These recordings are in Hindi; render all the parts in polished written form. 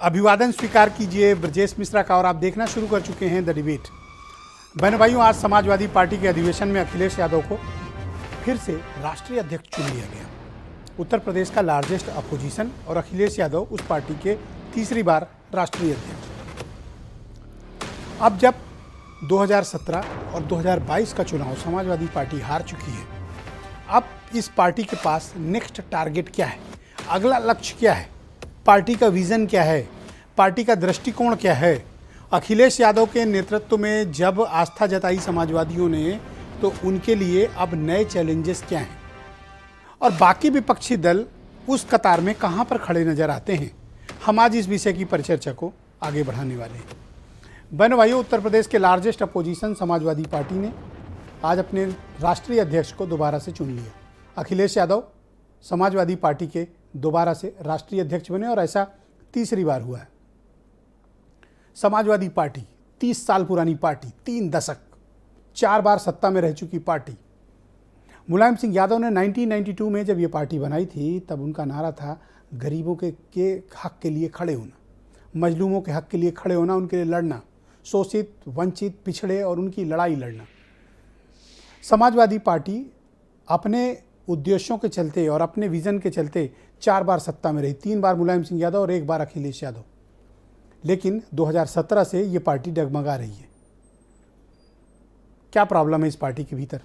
अभिवादन स्वीकार कीजिए ब्रजेश मिश्रा का। और आप देखना शुरू कर चुके हैं द डिबेट। बहन भाइयों, आज समाजवादी पार्टी के अधिवेशन में अखिलेश यादव को फिर से राष्ट्रीय अध्यक्ष चुन लिया गया। उत्तर प्रदेश का लार्जेस्ट अपोजिशन और अखिलेश यादव उस पार्टी के तीसरी बार राष्ट्रीय अध्यक्ष। अब जब 2017 और 2022 का चुनाव समाजवादी पार्टी हार चुकी है, अब इस पार्टी के पास नेक्स्ट टारगेट क्या है, अगला लक्ष्य क्या है, पार्टी का विजन क्या है, पार्टी का दृष्टिकोण क्या है। अखिलेश यादव के नेतृत्व में जब आस्था जताई समाजवादियों ने, तो उनके लिए अब नए चैलेंजेस क्या हैं और बाकी विपक्षी दल उस कतार में कहां पर खड़े नजर आते हैं। हम आज इस विषय की परिचर्चा को आगे बढ़ाने वाले हैं। बहन भाइयों, उत्तर प्रदेश के लार्जेस्ट अपोजिशन समाजवादी पार्टी ने आज अपने राष्ट्रीय अध्यक्ष को दोबारा से चुन लिया। अखिलेश यादव समाजवादी पार्टी के दोबारा से राष्ट्रीय अध्यक्ष बने और ऐसा तीसरी बार हुआ है। समाजवादी पार्टी 30 साल पुरानी पार्टी, 3 दशक, 4 बार सत्ता में रह चुकी पार्टी। मुलायम सिंह यादव ने 1992 में जब ये पार्टी बनाई थी, तब उनका नारा था गरीबों के हक के लिए खड़े होना, मजलूमों के हक के लिए खड़े होना, उनके लिए लड़ना, शोषित, वंचित, पिछड़े और उनकी लड़ाई लड़ना। समाजवादी पार्टी अपने उद्देश्यों के चलते और अपने विजन के चलते 4 बार सत्ता में रही, 3 बार मुलायम सिंह यादव और 1 बार अखिलेश यादव। लेकिन 2017 से ये पार्टी डगमगा रही है। क्या प्रॉब्लम है इस पार्टी के भीतर?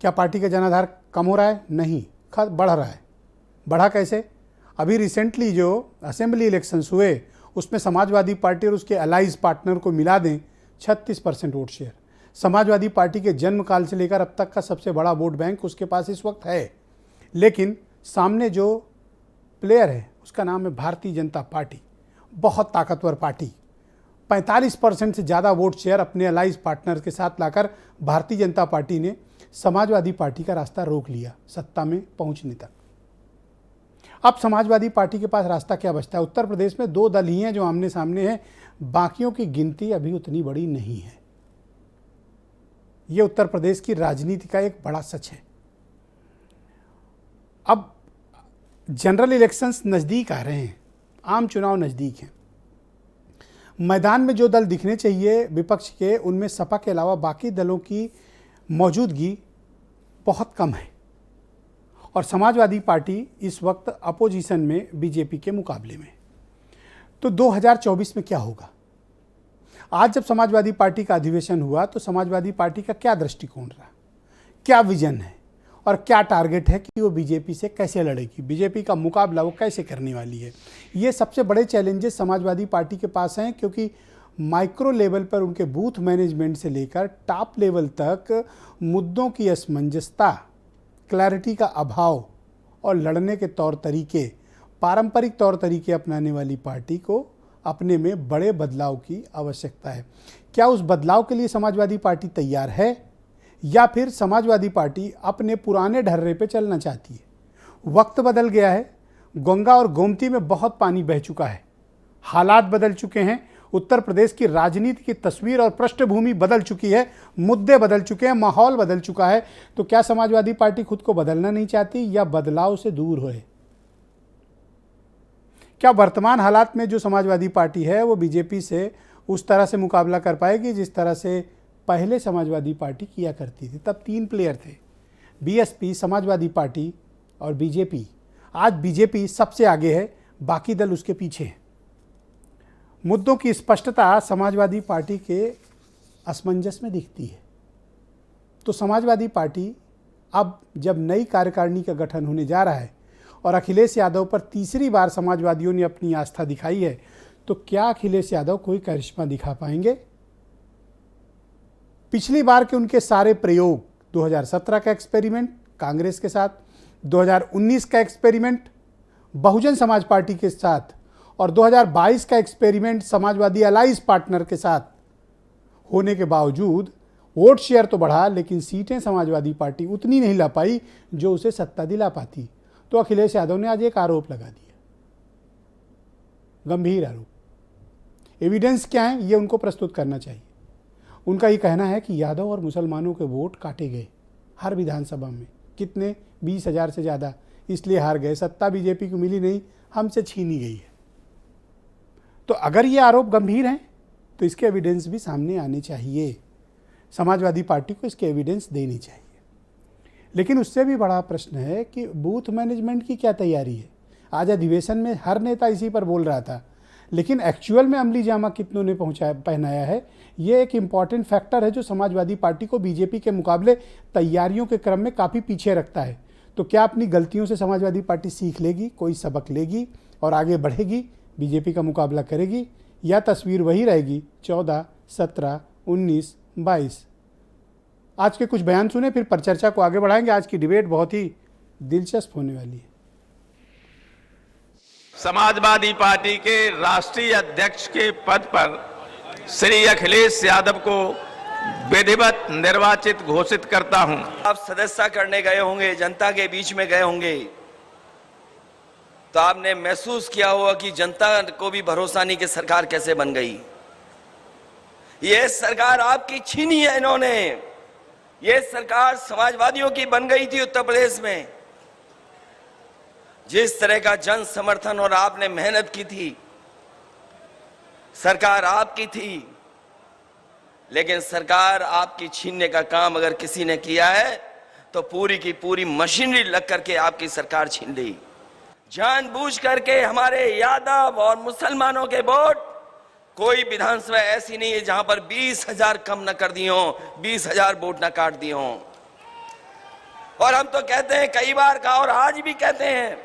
क्या पार्टी का जनाधार कम हो रहा है? नहीं, बढ़ रहा है। बढ़ा कैसे? अभी रिसेंटली जो असेंबली इलेक्शंस हुए, उसमें समाजवादी पार्टी और उसके अलाइज पार्टनर को मिला दें 36% वोट शेयर। समाजवादी पार्टी के जन्म काल से लेकर अब तक का सबसे बड़ा वोट बैंक उसके पास इस वक्त है। लेकिन सामने जो प्लेयर है उसका नाम है भारतीय जनता पार्टी, बहुत ताकतवर पार्टी। 45% से ज़्यादा वोट शेयर अपने अलाइज पार्टनर के साथ लाकर भारतीय जनता पार्टी ने समाजवादी पार्टी का रास्ता रोक लिया सत्ता में पहुंचने तक। अब समाजवादी पार्टी के पास रास्ता क्या बचता है? उत्तर प्रदेश में 2 दल ही हैं जो आमने सामने हैं, बाकियों की गिनती अभी उतनी बड़ी नहीं है। ये उत्तर प्रदेश की राजनीति का एक बड़ा सच है। अब जनरल इलेक्शंस नज़दीक आ रहे हैं, आम चुनाव नज़दीक हैं। मैदान में जो दल दिखने चाहिए विपक्ष के, उनमें सपा के अलावा बाकी दलों की मौजूदगी बहुत कम है और समाजवादी पार्टी इस वक्त अपोजिशन में बीजेपी के मुकाबले में। तो 2024 में क्या होगा? आज जब समाजवादी पार्टी का अधिवेशन हुआ, तो समाजवादी पार्टी का क्या दृष्टिकोण रहा, क्या विजन है और क्या टारगेट है कि वो बीजेपी से कैसे लड़ेगी, बीजेपी का मुकाबला वो कैसे करने वाली है। ये सबसे बड़े चैलेंजेस समाजवादी पार्टी के पास हैं, क्योंकि माइक्रो लेवल पर उनके बूथ मैनेजमेंट से लेकर टॉप लेवल तक मुद्दों की असमंजसता, क्लैरिटी का अभाव और लड़ने के तौर तरीके, पारंपरिक तौर तरीके अपनाने वाली पार्टी को अपने में बड़े बदलाव की आवश्यकता है। क्या उस बदलाव के लिए समाजवादी पार्टी तैयार है, या फिर समाजवादी पार्टी अपने पुराने ढर्रे पे चलना चाहती है? वक्त बदल गया है, गंगा और गोमती में बहुत पानी बह चुका है, हालात बदल चुके हैं, उत्तर प्रदेश की राजनीति की तस्वीर और पृष्ठभूमि बदल चुकी है, मुद्दे बदल चुके हैं, माहौल बदल चुका है। तो क्या समाजवादी पार्टी खुद को बदलना नहीं चाहती या बदलाव से दूर है? क्या वर्तमान हालात में जो समाजवादी पार्टी है वो बीजेपी से उस तरह से मुकाबला कर पाएगी जिस तरह से पहले समाजवादी पार्टी किया करती थी? तब 3 प्लेयर थे, बीएसपी, समाजवादी पार्टी और बीजेपी। आज बीजेपी सबसे आगे है, बाकी दल उसके पीछे हैं। मुद्दों की स्पष्टता समाजवादी पार्टी के असमंजस में दिखती है। तो समाजवादी पार्टी अब जब नई कार्यकारिणी का गठन होने जा रहा है और अखिलेश यादव पर तीसरी बार समाजवादियों ने अपनी आस्था दिखाई है, तो क्या अखिलेश यादव कोई करिश्मा दिखा पाएंगे? पिछली बार के उनके सारे प्रयोग, 2017 का एक्सपेरिमेंट कांग्रेस के साथ, 2019 का एक्सपेरिमेंट बहुजन समाज पार्टी के साथ और 2022 का एक्सपेरिमेंट समाजवादी अलाइज पार्टनर के साथ होने के बावजूद वोट शेयर तो बढ़ा, लेकिन सीटें समाजवादी पार्टी उतनी नहीं ला पाई जो उसे सत्ता दिला पाती। तो अखिलेश यादव ने आज एक आरोप लगा दिया, गंभीर आरोप। एविडेंस क्या है, ये उनको प्रस्तुत करना चाहिए। उनका ये कहना है कि यादव और मुसलमानों के वोट काटे गए हर विधानसभा में। कितने? 20,000 से ज़्यादा, इसलिए हार गए। सत्ता बीजेपी को मिली नहीं, हमसे छीनी गई है। तो अगर ये आरोप गंभीर हैं तो इसके एविडेंस भी सामने आने चाहिए, समाजवादी पार्टी को इसके एविडेंस देनी चाहिए। लेकिन उससे भी बड़ा प्रश्न है कि बूथ मैनेजमेंट की क्या तैयारी है। आज अधिवेशन में हर नेता इसी पर बोल रहा था, लेकिन एक्चुअल में अमली जामा कितनों ने पहनाया है, ये एक इम्पॉर्टेंट फैक्टर है जो समाजवादी पार्टी को बीजेपी के मुकाबले तैयारियों के क्रम में काफ़ी पीछे रखता है। तो क्या अपनी गलतियों से समाजवादी पार्टी सीख लेगी, कोई सबक लेगी और आगे बढ़ेगी, बीजेपी का मुकाबला करेगी, या तस्वीर वही रहेगी 14, 17, 19, 22? आज के कुछ बयान सुने, फिर परिचर्चा को आगे बढ़ाएंगे। आज की डिबेट बहुत ही दिलचस्प होने वाली है। समाजवादी पार्टी के राष्ट्रीय अध्यक्ष के पद पर श्री अखिलेश यादव को विधिवत निर्वाचित घोषित करता हूं। आप सदस्यता करने गए होंगे, जनता के बीच में गए होंगे, तो आपने महसूस किया होगा कि जनता को भी भरोसा नहीं कि सरकार कैसे बन गई। ये सरकार आपकी छीनी है इन्होंने। ये सरकार समाजवादियों की बन गई थी उत्तर प्रदेश में। जिस तरह का जन समर्थन और आपने मेहनत की थी, सरकार आपकी थी, लेकिन सरकार आपकी छीनने का काम अगर किसी ने किया है तो पूरी की पूरी मशीनरी लग करके आपकी सरकार छीन ली। जानबूझ करके हमारे यादव और मुसलमानों के वोट, कोई विधानसभा ऐसी नहीं है जहां पर 20,000 कम न कर दिए हों, 20,000 वोट न काट दिए हों। और हम तो कहते हैं, कई बार कहा और आज भी कहते हैं,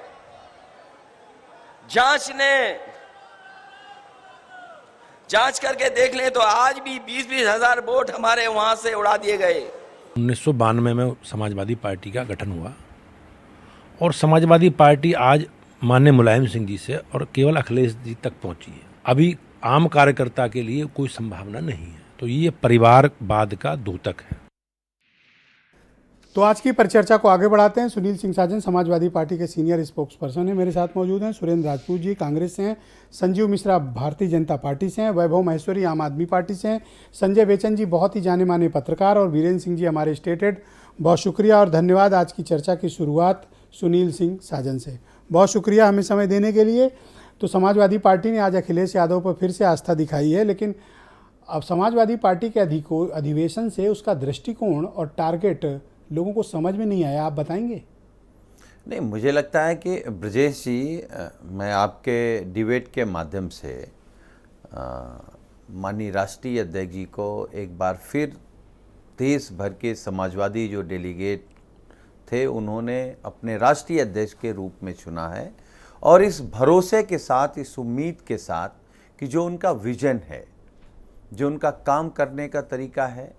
जांच करके देख लें तो आज भी 20-20 हजार वोट हमारे वहां से उड़ा दिए गए। 1992 में समाजवादी पार्टी का गठन हुआ और समाजवादी पार्टी आज माननीय मुलायम सिंह जी से और केवल अखिलेश जी तक पहुंची है। अभी आम कार्यकर्ता के लिए कोई संभावना नहीं है, तो ये परिवारवाद का द्योतक है। तो आज की परिचर्चा को आगे बढ़ाते हैं। सुनील सिंह साजन समाजवादी पार्टी के सीनियर स्पोक्स पर्सन हैं, मेरे साथ मौजूद हैं। सुरेंद्र राजपूत जी कांग्रेस से हैं, संजीव मिश्रा भारतीय जनता पार्टी से हैं, वैभव महेश्वरी आम आदमी पार्टी से हैं, संजय बेचन जी बहुत ही जाने माने पत्रकार, और वीरेंद्र सिंह जी हमारे स्टेट हेड। बहुत शुक्रिया और धन्यवाद। आज की चर्चा की शुरुआत सुनील सिंह साजन से। बहुत शुक्रिया हमें समय देने के लिए। तो समाजवादी पार्टी ने आज अखिलेश यादव पर फिर से आस्था दिखाई है, लेकिन अब समाजवादी पार्टी के अधिवेशन से उसका दृष्टिकोण और टारगेट लोगों को समझ में नहीं आया। आप बताएंगे? नहीं, मुझे लगता है कि ब्रजेश जी, मैं आपके डिबेट के माध्यम से माननीय राष्ट्रीय अध्यक्ष जी को एक बार फिर देश भर के समाजवादी जो डेलीगेट थे उन्होंने अपने राष्ट्रीय अध्यक्ष के रूप में चुना है, और इस भरोसे के साथ, इस उम्मीद के साथ कि जो उनका विजन है, जो उनका काम करने का तरीका है,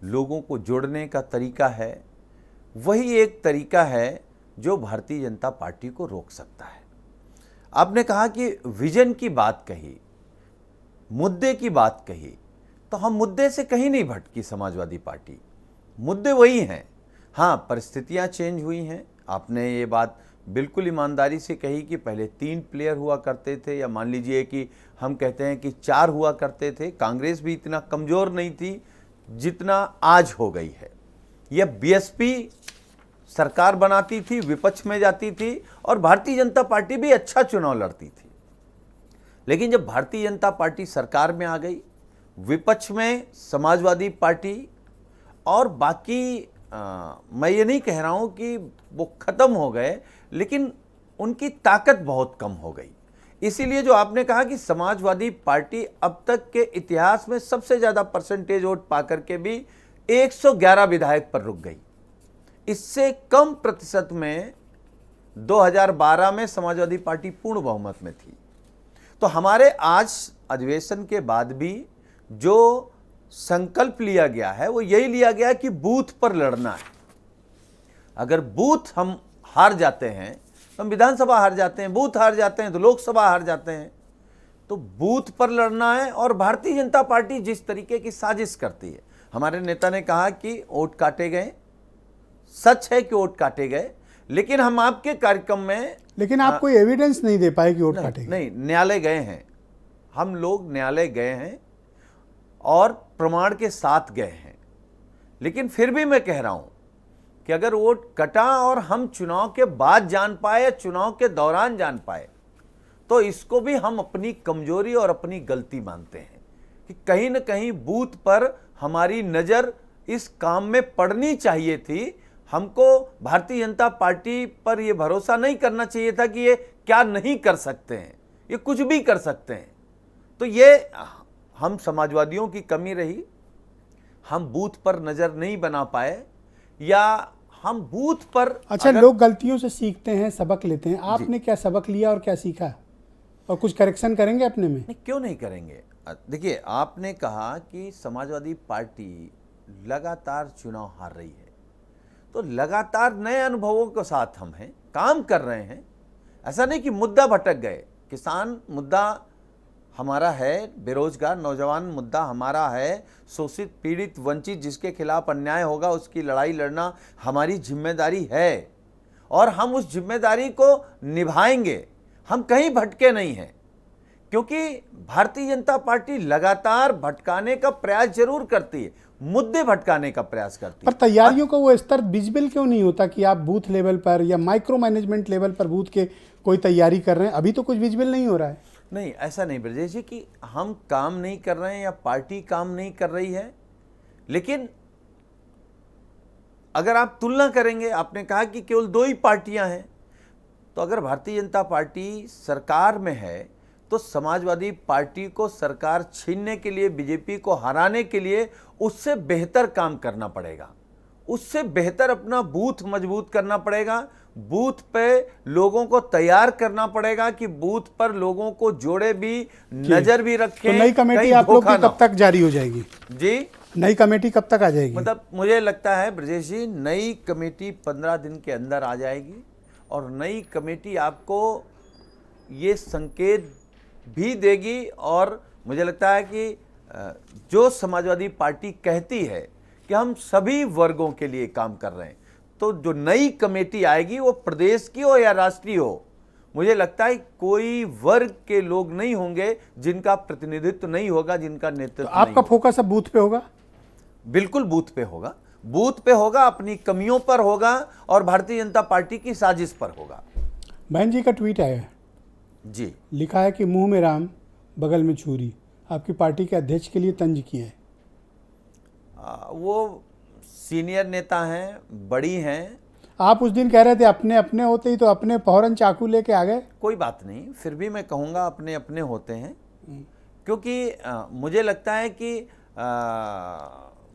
लोगों को जोड़ने का तरीका है, वही एक तरीका है जो भारतीय जनता पार्टी को रोक सकता है। आपने कहा कि विजन की बात कही, मुद्दे की बात कही, तो हम मुद्दे से कहीं नहीं भटकी समाजवादी पार्टी। मुद्दे वही हैं। हाँ, परिस्थितियां चेंज हुई हैं। आपने ये बात बिल्कुल ईमानदारी से कही कि पहले 3 प्लेयर हुआ करते थे, या मान लीजिए कि हम कहते हैं कि 4 हुआ करते थे। कांग्रेस भी इतना कमज़ोर नहीं थी जितना आज हो गई है। यह बीएसपी सरकार बनाती थी, विपक्ष में जाती थी, और भारतीय जनता पार्टी भी अच्छा चुनाव लड़ती थी। लेकिन जब भारतीय जनता पार्टी सरकार में आ गई, विपक्ष में समाजवादी पार्टी और बाकी मैं ये नहीं कह रहा हूँ कि वो ख़त्म हो गए, लेकिन उनकी ताकत बहुत कम हो गई। इसीलिए जो आपने कहा कि समाजवादी पार्टी अब तक के इतिहास में सबसे ज़्यादा परसेंटेज वोट पाकर के भी 111 विधायक पर रुक गई। इससे कम प्रतिशत में 2012 में समाजवादी पार्टी पूर्ण बहुमत में थी। तो हमारे आज अधिवेशन के बाद भी जो संकल्प लिया गया है वो यही लिया गया कि बूथ पर लड़ना है। अगर बूथ हम हार जाते हैं तो हम विधानसभा हार जाते हैं, बूथ हार जाते हैं तो लोकसभा हार जाते हैं। तो बूथ पर लड़ना है। और भारतीय जनता पार्टी जिस तरीके की साजिश करती है, हमारे नेता ने कहा कि वोट काटे गए, सच है कि वोट काटे गए, लेकिन हम आपके कार्यक्रम में, लेकिन आप कोई एविडेंस नहीं दे पाए कि वोट काटे गए। नहीं, न्यायालय गए हैं, हम लोग न्यायालय गए हैं और प्रमाण के साथ गए हैं। लेकिन फिर भी मैं कह रहा हूं कि अगर वोट कटा और हम चुनाव के बाद जान पाए या चुनाव के दौरान जान पाए तो इसको भी हम अपनी कमजोरी और अपनी गलती मानते हैं कि कहीं ना कहीं बूथ पर हमारी नज़र इस काम में पड़नी चाहिए थी। हमको भारतीय जनता पार्टी पर यह भरोसा नहीं करना चाहिए था कि ये क्या नहीं कर सकते हैं, ये कुछ भी कर सकते हैं। तो ये हम समाजवादियों की कमी रही, हम बूथ पर नज़र नहीं बना पाए, या हम बूथ पर अच्छा, लोग गलतियों से सीखते हैं, सबक लेते हैं। आपने क्या सबक लिया और क्या सीखा, और कुछ करेक्शन करेंगे अपने में? नहीं, क्यों नहीं करेंगे। देखिए, आपने कहा कि समाजवादी पार्टी लगातार चुनाव हार रही है, तो लगातार नए अनुभवों के साथ हम हैं, काम कर रहे हैं। ऐसा नहीं कि मुद्दा भटक गए। किसान मुद्दा हमारा है, बेरोजगार नौजवान मुद्दा हमारा है, शोषित पीड़ित वंचित जिसके खिलाफ अन्याय होगा उसकी लड़ाई लड़ना हमारी जिम्मेदारी है, और हम उस जिम्मेदारी को निभाएंगे। हम कहीं भटके नहीं हैं, क्योंकि भारतीय जनता पार्टी लगातार भटकाने का प्रयास जरूर करती है, मुद्दे भटकाने का प्रयास करती पर है। तैयारियों का वो स्तर विजिबल क्यों नहीं होता कि आप बूथ लेवल पर या माइक्रो मैनेजमेंट लेवल पर बूथ के कोई तैयारी कर रहे हैं? अभी तो कुछ विजिबल नहीं हो रहा है। नहीं, ऐसा नहीं ब्रजेश जी कि हम काम नहीं कर रहे हैं या पार्टी काम नहीं कर रही है, लेकिन अगर आप तुलना करेंगे, आपने कहा कि केवल 2 ही पार्टियां हैं, तो अगर भारतीय जनता पार्टी सरकार में है तो समाजवादी पार्टी को सरकार छीनने के लिए, बीजेपी को हराने के लिए उससे बेहतर काम करना पड़ेगा, उससे बेहतर अपना बूथ मजबूत करना पड़ेगा, बूथ पे लोगों को तैयार करना पड़ेगा कि बूथ पर लोगों को जोड़े भी, नजर भी रखें। तो नई कमेटी कहीं आप लोग धोखा की ना कब तक जारी हो जाएगी? जी, नई कमेटी कब तक आ जाएगी? मतलब मुझे लगता है ब्रजेश जी, नई कमेटी 15 दिन के अंदर आ जाएगी, और नई कमेटी आपको ये संकेत भी देगी। और मुझे लगता है कि जो समाजवादी पार्टी कहती है कि हम सभी वर्गों के लिए काम कर रहे हैं, तो जो नई कमेटी आएगी वो प्रदेश की हो या राष्ट्रीय हो, मुझे लगता है कोई वर्ग के लोग नहीं होंगे जिनका प्रतिनिधित्व नहीं होगा, जिनका नेतृत्व तो आपका फोकस अब बूथ पे होगा? बिल्कुल बूथ पे होगा, बूथ पे होगा, अपनी कमियों पर होगा, और भारतीय जनता पार्टी की साजिश पर होगा। बहन जी का ट्वीट आया है जी, लिखा है कि मुंह में राम बगल में छुरी, आपकी पार्टी के अध्यक्ष के लिए तंज किया है। वो सीनियर नेता हैं, बड़ी हैं। आप उस दिन कह रहे थे अपने अपने होते ही तो अपने फौरन चाकू लेके आ गए। कोई बात नहीं, फिर भी मैं कहूँगा अपने अपने होते हैं, क्योंकि मुझे लगता है कि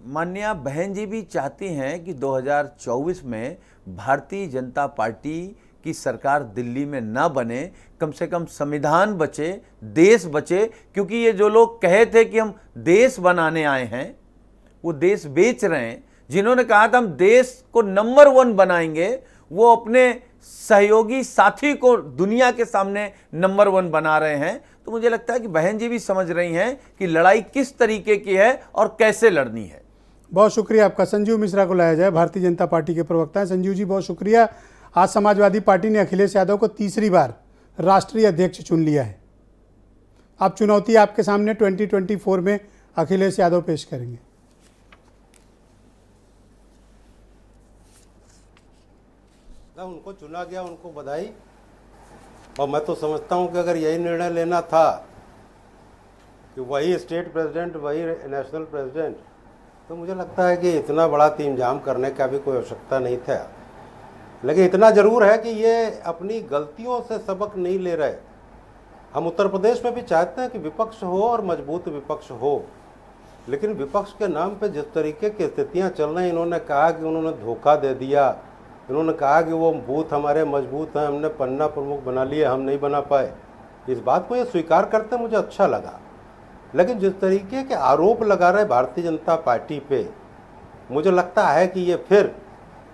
माननीय बहन जी भी चाहती हैं कि 2024 में भारतीय जनता पार्टी की सरकार दिल्ली में ना बने, कम से कम संविधान बचे, देश बचे। क्योंकि ये जो लोग कहे थे कि हम देश बनाने आए हैं, वो देश बेच रहे हैं। जिन्होंने कहा था हम देश को नंबर 1 बनाएंगे, वो अपने सहयोगी साथी को दुनिया के सामने नंबर 1 बना रहे हैं। तो मुझे लगता है कि बहन जी भी समझ रही हैं कि लड़ाई किस तरीके की है और कैसे लड़नी है। बहुत शुक्रिया आपका। संजीव मिश्रा को लाया जाए, भारतीय जनता पार्टी के प्रवक्ता हैं। संजीव जी, बहुत शुक्रिया। आज समाजवादी पार्टी ने अखिलेश यादव को तीसरी बार राष्ट्रीय अध्यक्ष चुन लिया है। अब चुनौती आपके सामने 2024 में अखिलेश यादव पेश करेंगे। उनको चुना गया, उनको बधाई। और मैं तो समझता हूं कि अगर यही निर्णय लेना था कि वही स्टेट प्रेसिडेंट, वही नेशनल प्रेसिडेंट, तो मुझे लगता है कि इतना बड़ा इंतजाम करने का भी कोई आवश्यकता नहीं था। लेकिन इतना ज़रूर है कि ये अपनी गलतियों से सबक नहीं ले रहे। हम उत्तर प्रदेश में भी चाहते हैं कि विपक्ष हो और मजबूत विपक्ष हो, लेकिन विपक्ष के नाम पे जिस तरीके की स्थितियाँ चल रही, इन्होंने कहा कि उन्होंने धोखा दे दिया, इन्होंने कहा कि वो बूथ हमारे मजबूत हैं, हमने पन्ना प्रमुख बना लिए, हम नहीं बना पाए। इस बात को ये स्वीकार करते मुझे अच्छा लगा। लेकिन जिस तरीके के आरोप लगा रहे भारतीय जनता पार्टी पे, मुझे लगता है कि ये फिर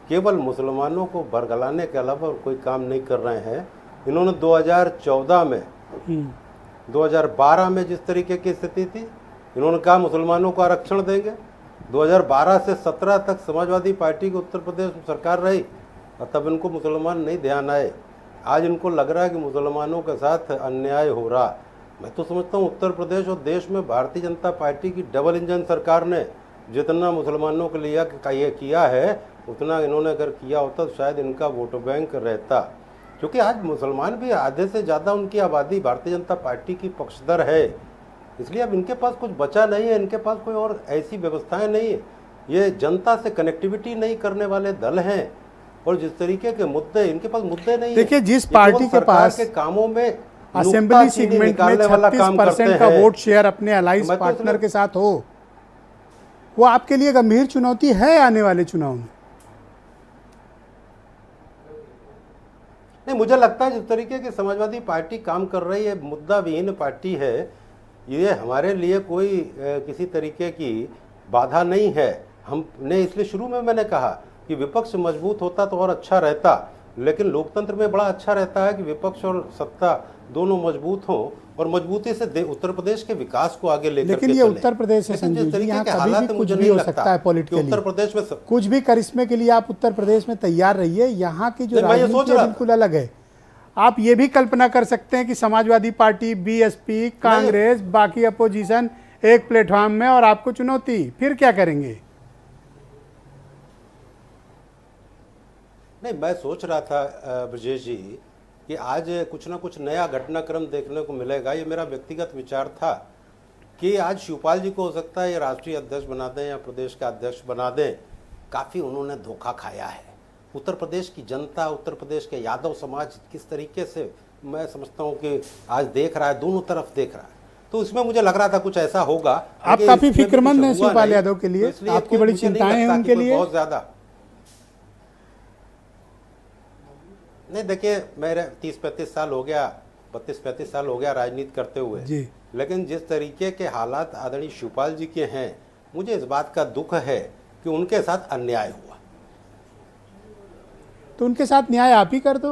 केवल मुसलमानों को बरगलाने के अलावा और कोई काम नहीं कर रहे हैं। इन्होंने 2014 में 2012 में जिस तरीके की स्थिति थी, इन्होंने कहा मुसलमानों को आरक्षण देंगे। 2012 से 17 तक समाजवादी पार्टी की उत्तर प्रदेश में सरकार रही, और तब इनको मुसलमान नहीं ध्यान आए। आज इनको लग रहा है कि मुसलमानों के साथ अन्याय हो रहा। मैं तो समझता हूँ उत्तर प्रदेश और देश में भारतीय जनता पार्टी की डबल इंजन सरकार ने जितना मुसलमानों के लिए किया है, उतना इन्होंने अगर किया होता तो शायद इनका वोट बैंक रहता। क्योंकि आज मुसलमान भी आधे से ज़्यादा उनकी आबादी भारतीय जनता पार्टी की पक्षधर है, इसलिए अब इनके पास कुछ बचा नहीं है, इनके पास कोई और ऐसी व्यवस्थाएं नहीं है। ये जनता से कनेक्टिविटी नहीं करने वाले दल हैं, और जिस तरीके के मुद्दे इनके पास मुद्दे नहीं है। देखिए, जिस ये पार्टी केवल के सरकार पास के कामों में असेंबली नुक्ताचीनी सेगमेंट में निकालने वाला काम करते 36% का हैं। वोट शेयर अपने अलाइंस मैं तो पार्टनर इसलिए- के साथ हो, वो आपके लिए गंभीर चुनौती है आने वाले चुनाव में। नहीं, मुझे लगता है जिस तरीके की समाजवादी पार्टी काम कर रही है, मुद्दा विहीन पार्टी है, ये हमारे लिए कोई किसी तरीके की बाधा नहीं है। हमने इसलिए शुरू में मैंने कहा कि विपक्ष मजबूत होता तो और अच्छा रहता, लेकिन लोकतंत्र में बड़ा अच्छा रहता है कि विपक्ष और सत्ता दोनों मजबूत हों और मजबूती से उत्तर प्रदेश के विकास को आगे लेकर लेकिन के ये चलें। उत्तर प्रदेश है लेकिन संजीव जिस जी, तरीके यहाँ के कभी हालात भी हैं, कुछ मुझे भी नहीं हो लगता सकता है कि पॉलिटिकली। उत्तर प्रदेश में कुछ भी करिश्मे के लिए आप उत्तर प्रदेश में तैयार रहिए। यहाँ की जो नहीं, मैं ये राजनीति सोच है रहा था। बिल्कुल अलग है। आप ये भी कल्पना कर सकते हैं कि समाजवादी पार्टी, बीएसपी, कांग्रेस, बाकी अपोजिशन एक प्लेटफॉर्म में और आपको चुनौती, फिर क्या करेंगे? नहीं, मैं सोच रहा था ब्रजेश जी कि आज कुछ ना कुछ नया घटनाक्रम देखने को मिलेगा। ये मेरा व्यक्तिगत विचार था कि आज शिवपाल जी को हो सकता है ये राष्ट्रीय अध्यक्ष बना दें या प्रदेश का अध्यक्ष बना दें। काफ़ी उन्होंने धोखा खाया है। उत्तर प्रदेश की जनता, उत्तर प्रदेश के यादव समाज किस तरीके से, मैं समझता हूँ कि आज देख रहा है, दोनों तरफ देख रहा है। तो इसमें मुझे लग रहा था कुछ ऐसा होगा। आप लेकिन काफी इसमें भी फिक्रमंद कुछ हैं हुआ शिवपाल नहीं। यादव के लिए। तो इसलिए आपकी कोई बड़ी मुझे नहीं चिंताएं हैं लगता उनके कि कोई लिए? बहुत ज़्यादा नहीं। देखिए, मेरे 30-35 साल हो गया, 32-35 साल हो गया राजनीति करते हुए जी। लेकिन जिस तरीके के हालात आदरणीय शिवपाल जी के हैं, मुझे इस बात का दुख है कि उनके साथ अन्याय हुआ। तो उनके साथ न्याय आप ही कर दो।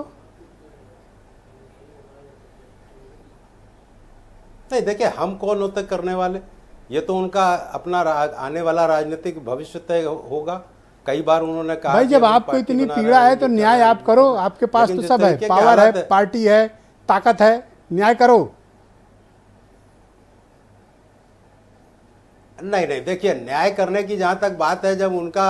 नहीं, देखिए, हम कौन होते करने वाले, ये तो उनका अपना आने वाला राजनीतिक भविष्य तय होगा। कई बार उन्होंने कहा भाई, कि जब हम आपको पार्टी इतनी बना पीड़ा रहे हैं, है तो ये कर न्याय रहे हैं, आप करो। आपके पास लेकिन तो जिस सब है, तरीके के पावर हालात है, पार्टी है, ताकत है, न्याय करो। नहीं नहीं, देखिए, न्याय करने की जहाँ तक बात है, जब उनका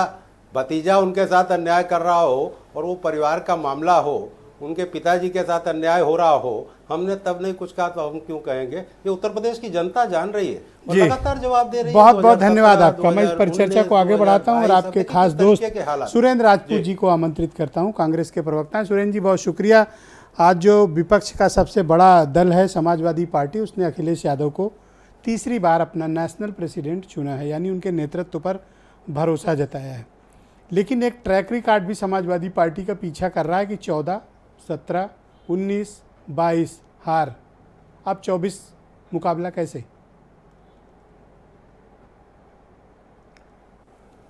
भतीजा उनके साथ अन्याय कर रहा हो और वो परिवार का मामला हो, उनके पिताजी के साथ अन्याय हो रहा हो, हमने तब नहीं कुछ कहा तो हम क्यों कहेंगे? ये उत्तर प्रदेश की जनता जान रही है और जी। लगातार जवाब दे रही है। बहुत बहुत 2017, धन्यवाद आपका। मैं इस पर चर्चा 2019, को आगे बढ़ाता हूं और 2022, आपके अब खास देखिए किस दोस्त तरीके के हालात। सुरेंद्र राजपूत जी को आमंत्रित करता हूं, कांग्रेस के प्रवक्ता हैं। सुरेंद्र जी, बहुत शुक्रिया। आज जो विपक्ष का सबसे बड़ा दल है समाजवादी पार्टी, उसने अखिलेश यादव को तीसरी बार अपना नेशनल प्रेसिडेंट चुना है, यानी उनके नेतृत्व पर भरोसा जताया है। लेकिन एक ट्रैक रिकॉर्ड भी समाजवादी पार्टी का पीछा कर रहा है कि 14, 17, 19, 22 हार, अब 24 मुकाबला कैसे?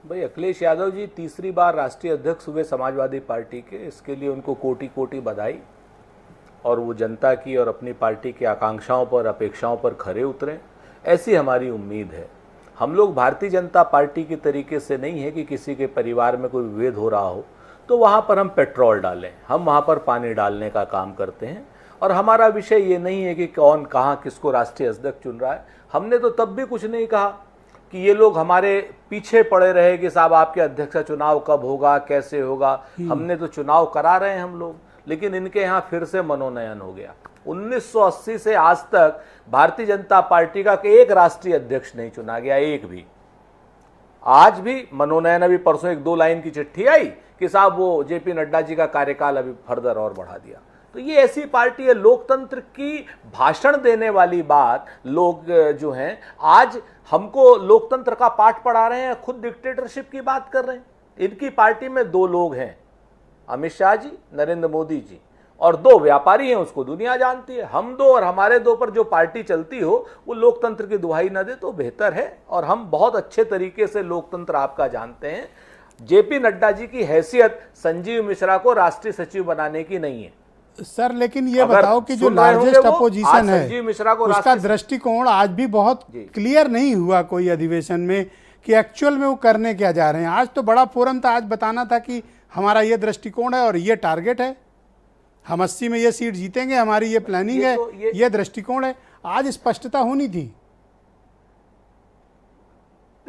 भाई, अखिलेश यादव जी तीसरी बार राष्ट्रीय अध्यक्ष हुए समाजवादी पार्टी के, इसके लिए उनको कोटि कोटि बधाई। और वो जनता की और अपनी पार्टी की आकांक्षाओं पर, अपेक्षाओं पर खरे उतरे, ऐसी हमारी उम्मीद है। हम लोग भारतीय जनता पार्टी की तरीके से नहीं है कि किसी के परिवार में कोई विभेद हो रहा हो तो वहाँ पर हम पेट्रोल डालें। हम वहाँ पर पानी डालने का काम करते हैं। और हमारा विषय ये नहीं है कि कौन कहाँ किसको राष्ट्रीय अध्यक्ष चुन रहा है। हमने तो तब भी कुछ नहीं कहा कि ये लोग हमारे पीछे पड़े रहे कि साहब आपके अध्यक्ष का चुनाव कब होगा, कैसे होगा। हमने तो चुनाव करा रहे हैं हम लोग, लेकिन इनके यहाँ फिर से मनोनयन हो गया। 1980 से आज तक भारतीय जनता पार्टी का एक राष्ट्रीय अध्यक्ष नहीं चुना गया, एक भी। आज भी मनोनयन, अभी परसों 1-2 लाइन की चिट्ठी आई कि साहब वो जेपी नड्डा जी का कार्यकाल अभी फर्दर और बढ़ा दिया। तो ये ऐसी पार्टी है, लोकतंत्र की भाषण देने वाली बात लोग जो हैं आज हमको लोकतंत्र का पाठ पढ़ा रहे हैं, खुद डिक्टेटरशिप की बात कर रहे हैं। इनकी पार्टी में 2 लोग हैं, अमित शाह जी, नरेंद्र मोदी जी, और 2 व्यापारी हैं, उसको दुनिया जानती है। हम 2 और हमारे 2 पर जो पार्टी चलती हो वो लोकतंत्र की दुहाई न दे तो बेहतर है। और हम बहुत अच्छे तरीके से लोकतंत्र आपका जानते हैं। जेपी नड्डा जी की हैसियत संजीव मिश्रा को राष्ट्रीय सचिव बनाने की नहीं है सर, लेकिन ये अगर बताओ कि जो सुन रहे लार्जेस्ट होंगे वो, अपोजिशन आज है संजीव मिश्रा को उसका राष्ट्रीय दृष्टिकोण आज भी बहुत जी। क्लियर नहीं हुआ कोई अधिवेशन में कि एक्चुअल में वो करने क्या जा रहे हैं। आज तो बड़ा फोरम था, आज बताना था कि हमारा ये दृष्टिकोण है और ये टारगेट है, हम 80 में ये सीट जीतेंगे, हमारी ये प्लानिंग है, तो ये दृष्टिकोण है। आज स्पष्टता होनी थी।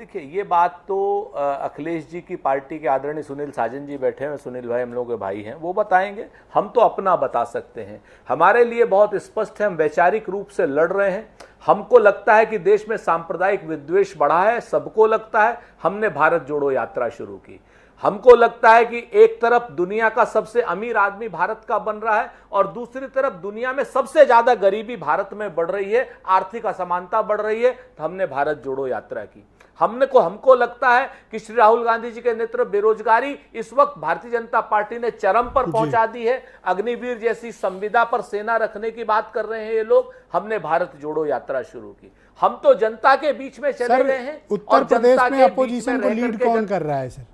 देखिए, ये बात तो अखिलेश जी की पार्टी के आदरणीय सुनील साजन जी बैठे हैं, सुनील भाई हम लोगों के भाई हैं, वो बताएंगे। हम तो अपना बता सकते हैं। हमारे लिए बहुत स्पष्ट है, हम वैचारिक रूप से लड़ रहे हैं। हमको लगता है कि देश में सांप्रदायिक विद्वेष बढ़ा है, सबको लगता है। हमने भारत जोड़ो यात्रा शुरू की। हमको लगता है कि एक तरफ दुनिया का सबसे अमीर आदमी भारत का बन रहा है और दूसरी तरफ दुनिया में सबसे ज्यादा गरीबी भारत में बढ़ रही है, आर्थिक असमानता बढ़ रही है, तो हमने भारत जोड़ो यात्रा की। हमको लगता है कि श्री राहुल गांधी जी के नेतृत्व बेरोजगारी इस वक्त भारतीय जनता पार्टी ने चरम पर पहुंचा दी है। अग्निवीर जैसी संविदा पर सेना रखने की बात कर रहे हैं ये लोग। हमने भारत जोड़ो यात्रा शुरू की। हम तो जनता के बीच में चले गए हैं। उत्तर प्रदेश में अपोजिशन को लीड कौन कर रहा है सर?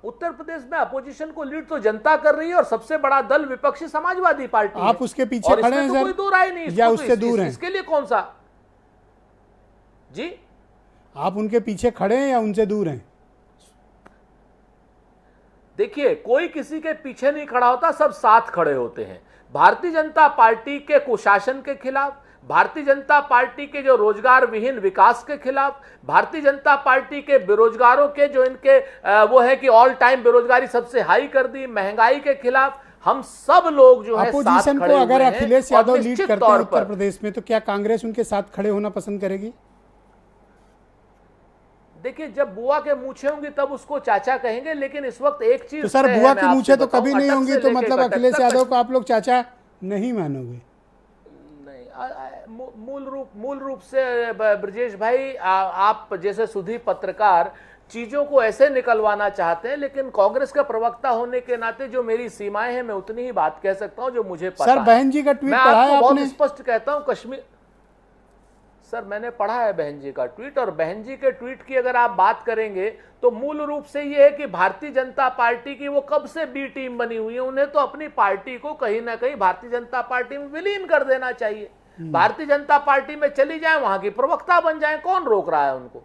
उत्तर प्रदेश में अपोजिशन को लीड तो जनता कर रही है और सबसे बड़ा दल विपक्षी समाजवादी पार्टी आप उसके पीछे खड़े हैं सर? कोई दो राय नहीं, या उससे दूर हैं? इसके लिए कौन सा जी? आप उनके पीछे खड़े हैं या उनसे दूर हैं? देखिए, कोई किसी के पीछे नहीं खड़ा होता, सब साथ खड़े होते हैं। भारतीय जनता पार्टी के कुशासन के खिलाफ, भारतीय जनता पार्टी के जो रोजगार विहीन विकास के खिलाफ, भारतीय जनता पार्टी के बेरोजगारों के जो इनके वो है कि ऑल टाइम बेरोजगारी सबसे हाई कर दी, महंगाई के खिलाफ हम सब लोग जो है अपोजिशन को अगर अखिलेश यादव लीड करते हैं उत्तर प्रदेश में, तो क्या कांग्रेस उनके साथ खड़े होना पसंद करेगी? देखिए, जब बुआ के मूछे होंगी तब उसको चाचा कहेंगे, लेकिन इस वक्त एक चीज तो सर बुआ की मूछे तो कभी नहीं होंगी, तो मतलब अखिलेश यादव को आप लोग चाचा नहीं मानोगे? मूल रूप से ब्रजेश भाई, आप जैसे सुधी पत्रकार चीजों को ऐसे निकलवाना चाहते हैं, लेकिन कांग्रेस का प्रवक्ता होने के नाते जो मेरी सीमाएं हैं, मैं उतनी ही बात कह सकता हूं जो मुझे पता है। सर बहन जी का ट्वीट मैं पढ़ा है आपको आपने? बहुत स्पष्ट कहता हूं, कश्मीर सर मैंने पढ़ा है बहन जी का ट्वीट, और बहन जी के ट्वीट की अगर आप बात करेंगे तो मूल रूप से ये है कि भारतीय जनता पार्टी की वो कब से बी टीम बनी हुई है, उन्हें तो अपनी पार्टी को कहीं ना कहीं भारतीय जनता पार्टी में विलीन कर देना चाहिए। भारतीय जनता पार्टी में चली जाए, वहां की प्रवक्ता बन जाए, कौन रोक रहा है उनको?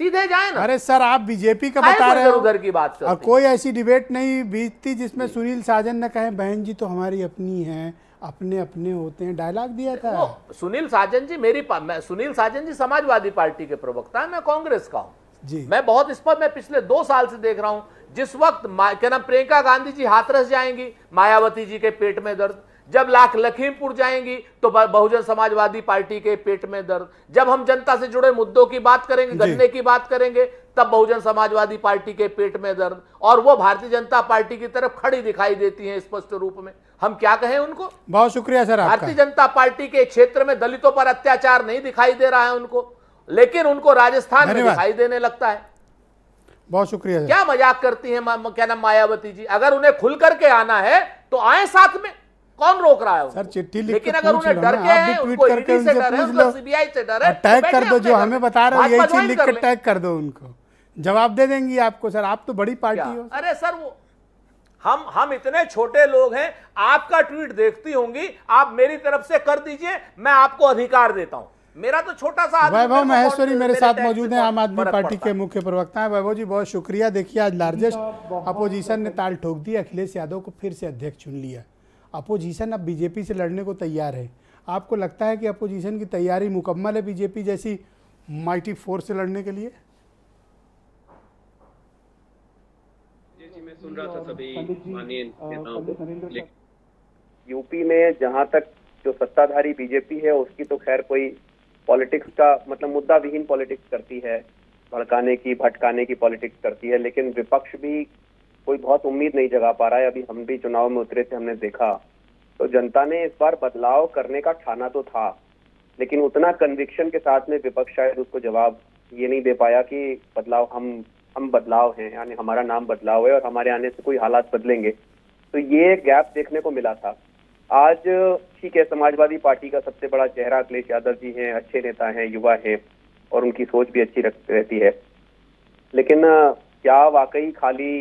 सीधे जाए ना। अरे सर आप बीजेपी का बता रहे हो, उधर की बात और कोई ऐसी डिबेट नहीं बीतती जिसमें सुनील साजन ने कहे बहन जी तो हमारी अपनी है, अपने अपने होते हैं, डायलॉग दिया था। सुनील साजन जी सुनील साजन जी समाजवादी पार्टी के प्रवक्ता है, मैं कांग्रेस का हूं जी। मैं बहुत इस पर मैं पिछले 2 साल से देख रहा हूं। जिस वक्त क्या नाम प्रियंका गांधी जी हाथरस जाएंगी, मायावती जी के पेट में दर्द। जब लखीमपुर जाएंगी तो बहुजन समाजवादी पार्टी के पेट में दर्द। जब हम जनता से जुड़े मुद्दों की बात करेंगे, गन्ने की बात करेंगे, तब बहुजन समाजवादी पार्टी के पेट में दर्द। और वो भारतीय जनता पार्टी की तरफ खड़ी दिखाई देती हैं स्पष्ट रूप में। हम क्या कहें उनको? बहुत शुक्रिया सर आपका। भारतीय जनता पार्टी के क्षेत्र में दलितों पर अत्याचार नहीं दिखाई दे रहा है उनको, लेकिन उनको राजस्थान में दिखाई देने लगता है। बहुत शुक्रिया सर। क्या मजाक करती है क्या नाम मायावती जी? अगर उन्हें खुल करके आना है तो आए साथ में, कौन रोक रहा है? सर चिट्ठी लिख लेकिन के अगर पूछ उन्हें लो डर ना, के आप है, भी ट्वीट उनको करके ईडी से उनसे डर है, पूछ उनको लो, सीबीआई से डर है, टैग तो कर बैठे दो, अपने जो घर हमें में। बता रहे हो यही भाजपा चीज लिख ज्वाइन कर कर ले। टैग कर दो उनको, जवाब दे देंगी आपको। सर आप तो बड़ी पार्टी हो। अरे सर वो हम इतने छोटे लोग हैं, आपका ट्वीट देखती होंगी, आप मेरी तरफ से कर दीजिए, मैं आपको अधिकार देता हूं। मेरा तो छोटा सा वैभव महेश्वरी मेरे साथ मौजूद हैं, आम आदमी पार्टी के मुख्य प्रवक्ता हैं। वैभव जी बहुत शुक्रिया। देखिए आज लार्जेस्ट अपोजिशन ने ताल ठोक दी, अखिलेश यादव को फिर से अध्यक्ष चुन लिया। अपोजिशन अब बीजेपी से लड़ने को तैयार है। आपको लगता है कि अपोजिशन की तैयारी मुकम्मल है बीजेपी जैसी माइटी फोर्स से लड़ने के लिए? मैं सुन रहा था सभी माननीय नेताओं को। यूपी में जहां तक जो सत्ताधारी बीजेपी है उसकी तो खैर कोई पॉलिटिक्स का मतलब मुद्दा विहीन पॉलिटिक्स करती है, भड़काने की भटकाने की पॉलिटिक्स करती है, लेकिन विपक्ष भी कोई बहुत उम्मीद नहीं जगा पा रहा है। अभी हम भी चुनाव में उतरे थे, हमने देखा तो जनता ने इस बार बदलाव करने का ठाना तो था, लेकिन उतना कन्विक्शन के साथ में विपक्ष शायद उसको जवाब ये नहीं दे पाया कि बदलाव हम बदलाव हैं, यानी हमारा नाम बदलाव है और हमारे आने से कोई हालात बदलेंगे। तो ये गैप देखने को मिला था। आज ठीक है, समाजवादी पार्टी का सबसे बड़ा चेहरा अखिलेश यादव जी हैं, अच्छे नेता हैं, युवा हैं और उनकी सोच भी अच्छी रहती है, लेकिन क्या वाकई खाली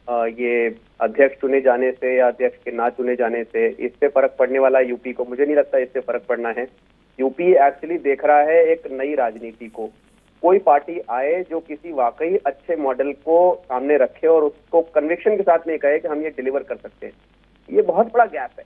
ये अध्यक्ष चुने जाने से या अध्यक्ष के ना चुने जाने से इससे फर्क पड़ने वाला यूपी को? मुझे नहीं लगता इससे फर्क पड़ना है। यूपी एक्चुअली देख रहा है एक नई राजनीति को। कोई पार्टी आए जो किसी वाकई अच्छे मॉडल को सामने रखे और उसको कन्विक्शन के साथ में कहे कि हम ये डिलीवर कर सकते हैं। ये बहुत बड़ा गैप है।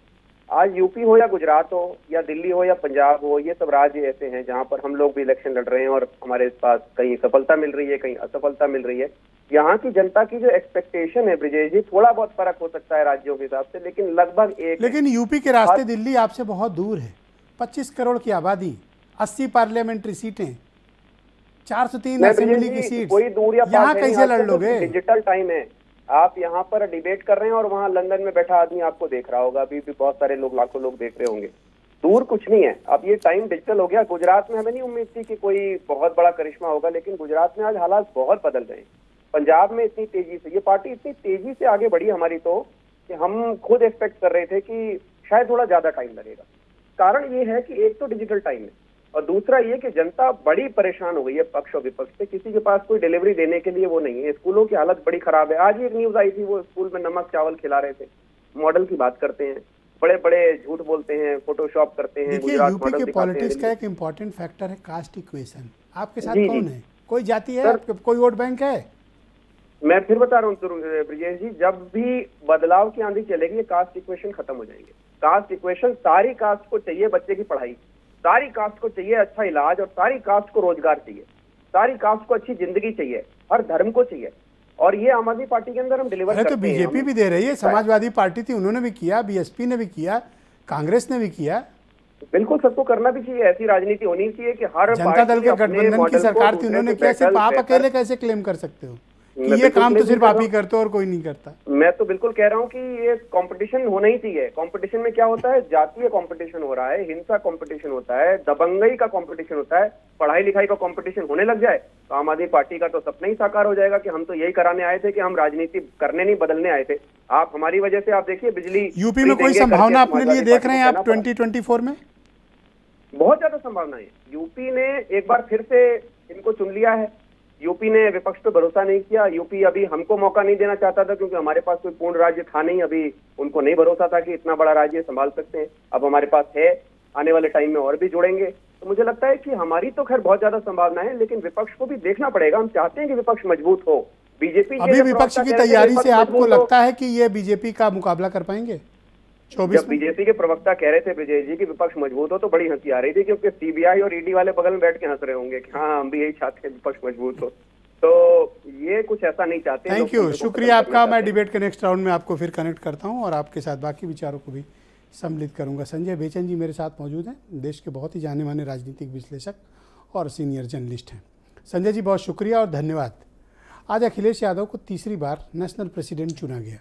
आज यूपी हो या गुजरात हो या दिल्ली हो या पंजाब हो, ये सब राज्य ऐसे हैं जहां पर हम लोग भी इलेक्शन लड़ रहे हैं और हमारे पास कहीं सफलता मिल रही है, कहीं असफलता मिल रही है। यहाँ की जनता की जो एक्सपेक्टेशन है ब्रिजेश जी, थोड़ा बहुत फर्क हो सकता है राज्यों के हिसाब से, लेकिन लगभग एक है। लेकिन यूपी के रास्ते दिल्ली आपसे बहुत दूर है। 25 करोड़ की आबादी, 80 पार्लियामेंट्री सीटें, 403 असेंबली की सीट, कोई दूर या यहाँ कैसे लड़ लोगे? डिजिटल टाइम है, आप यहाँ पर डिबेट कर रहे हैं और वहाँ लंदन में बैठा आदमी आपको देख रहा होगा, अभी भी बहुत सारे लोग, लाखों लोग देख रहे होंगे। दूर कुछ नहीं है, अब ये टाइम डिजिटल हो गया। गुजरात में हमें नहीं उम्मीद थी कि कोई बहुत बड़ा करिश्मा होगा, लेकिन गुजरात में आज हालात बहुत बदल गए। पंजाब में इतनी तेजी से ये पार्टी इतनी तेजी से आगे बढ़ी हमारी, तो कि हम खुद एक्सपेक्ट कर रहे थे कि शायद थोड़ा ज्यादा टाइम लगेगा। कारण ये है कि एक तो डिजिटल टाइम है और दूसरा ये कि जनता बड़ी परेशान हो गई है पक्ष और विपक्ष से। किसी के पास कोई डिलीवरी देने के लिए वो नहीं है। स्कूलों की हालत बड़ी खराब है। आज ही एक न्यूज आई थी, वो स्कूल में नमक चावल खिला रहे थे। मॉडल की बात करते हैं, बड़े बड़े झूठ बोलते हैं, फोटोशॉप करते हैं। देखिए, यूपी के पॉलिटिक्स का एक इम्पोर्टेंट फैक्टर है कास्ट इक्वेशन। आपके साथ कौन है? कोई जाति है? कोई वोट बैंक है? मैं फिर बता रहा हूँ ब्रिजेश जी, जब भी बदलाव की आंधी चलेगी, ये कास्ट इक्वेशन खत्म हो जाएंगे। कास्ट इक्वेशन, सारी कास्ट को चाहिए बच्चे की पढ़ाई, सारी कास्ट को चाहिए अच्छा इलाज, और सारी कास्ट को रोजगार चाहिए, सारी कास्ट को अच्छी जिंदगी चाहिए, हर धर्म को चाहिए। और ये आम आदमी पार्टी के अंदर हम डिलीवर करते हैं। तो बीजेपी भी दे रही है, समाजवादी पार्टी थी उन्होंने भी किया, बीएसपी ने भी किया, कांग्रेस ने भी किया। बिल्कुल, सबको करना भी चाहिए। ऐसी राजनीति होनी चाहिए कि हर जनता दल के गठबंधन की सरकार थी, उन्होंने किया। सिर्फ आप अकेले कैसे क्लेम कर सकते हो कि ये काम तो सिर्फ आप ही करते हो और कोई नहीं करता? मैं तो बिल्कुल कह रहा हूँ कि ये कंपटीशन होना ही चाहिए। कंपटीशन में क्या होता है? जातीय कंपटीशन हो रहा है, हिंसा कंपटीशन होता है, दबंगई का कंपटीशन होता है। पढ़ाई लिखाई का कंपटीशन होने लग जाए तो आम आदमी पार्टी का तो सपना ही साकार हो जाएगा कि हम तो यही कराने आए थे, कि हम राजनीति करने नहीं बदलने आए थे। आप हमारी वजह से, आप देखिए बिजली यूपी में कोई संभावना अपने लिए देख रहे हैं आप 2024 में? बहुत ज्यादा संभावना है। यूपी ने एक बार फिर से इनको चुन लिया है। यूपी ने विपक्ष पे भरोसा नहीं किया। यूपी अभी हमको मौका नहीं देना चाहता था, क्योंकि हमारे पास कोई पूर्ण राज्य था नहीं। अभी उनको नहीं भरोसा था कि इतना बड़ा राज्य संभाल सकते हैं। अब हमारे पास है, आने वाले टाइम में और भी जुड़ेंगे। तो मुझे लगता है कि हमारी तो खैर बहुत ज्यादा संभावना है, लेकिन विपक्ष को भी देखना पड़ेगा। हम चाहते हैं कि विपक्ष मजबूत हो। बीजेपी अभी विपक्ष की तैयारी से आपको लगता है कि ये बीजेपी का मुकाबला कर पाएंगे? जब बीजेपी के प्रवक्ता कह रहे थे ब्रिजेश जी कि विपक्ष मजबूत हो, तो बड़ी हंसी आ रही थी, क्योंकि सीबीआई और ईडी वाले बगल में बैठ के हंस रहे होंगे कि हाँ, हम भी यही चाहते हैं विपक्ष मजबूत हो। तो ये कुछ ऐसा नहीं चाहते। थैंक यू, शुक्रिया आपका। मैं डिबेट के नेक्स्ट राउंड में आपको फिर कनेक्ट करता हूं और आपके साथ बाकी विचारों को भी सम्मिलित करूंगा। संजय बेचन जी मेरे साथ मौजूद हैं, देश के बहुत ही जाने माने राजनीतिक विश्लेषक और सीनियर जर्नलिस्ट हैं। संजय जी, बहुत शुक्रिया और धन्यवाद। आज अखिलेश यादव को तीसरी बार नेशनल प्रेसिडेंट चुना गया।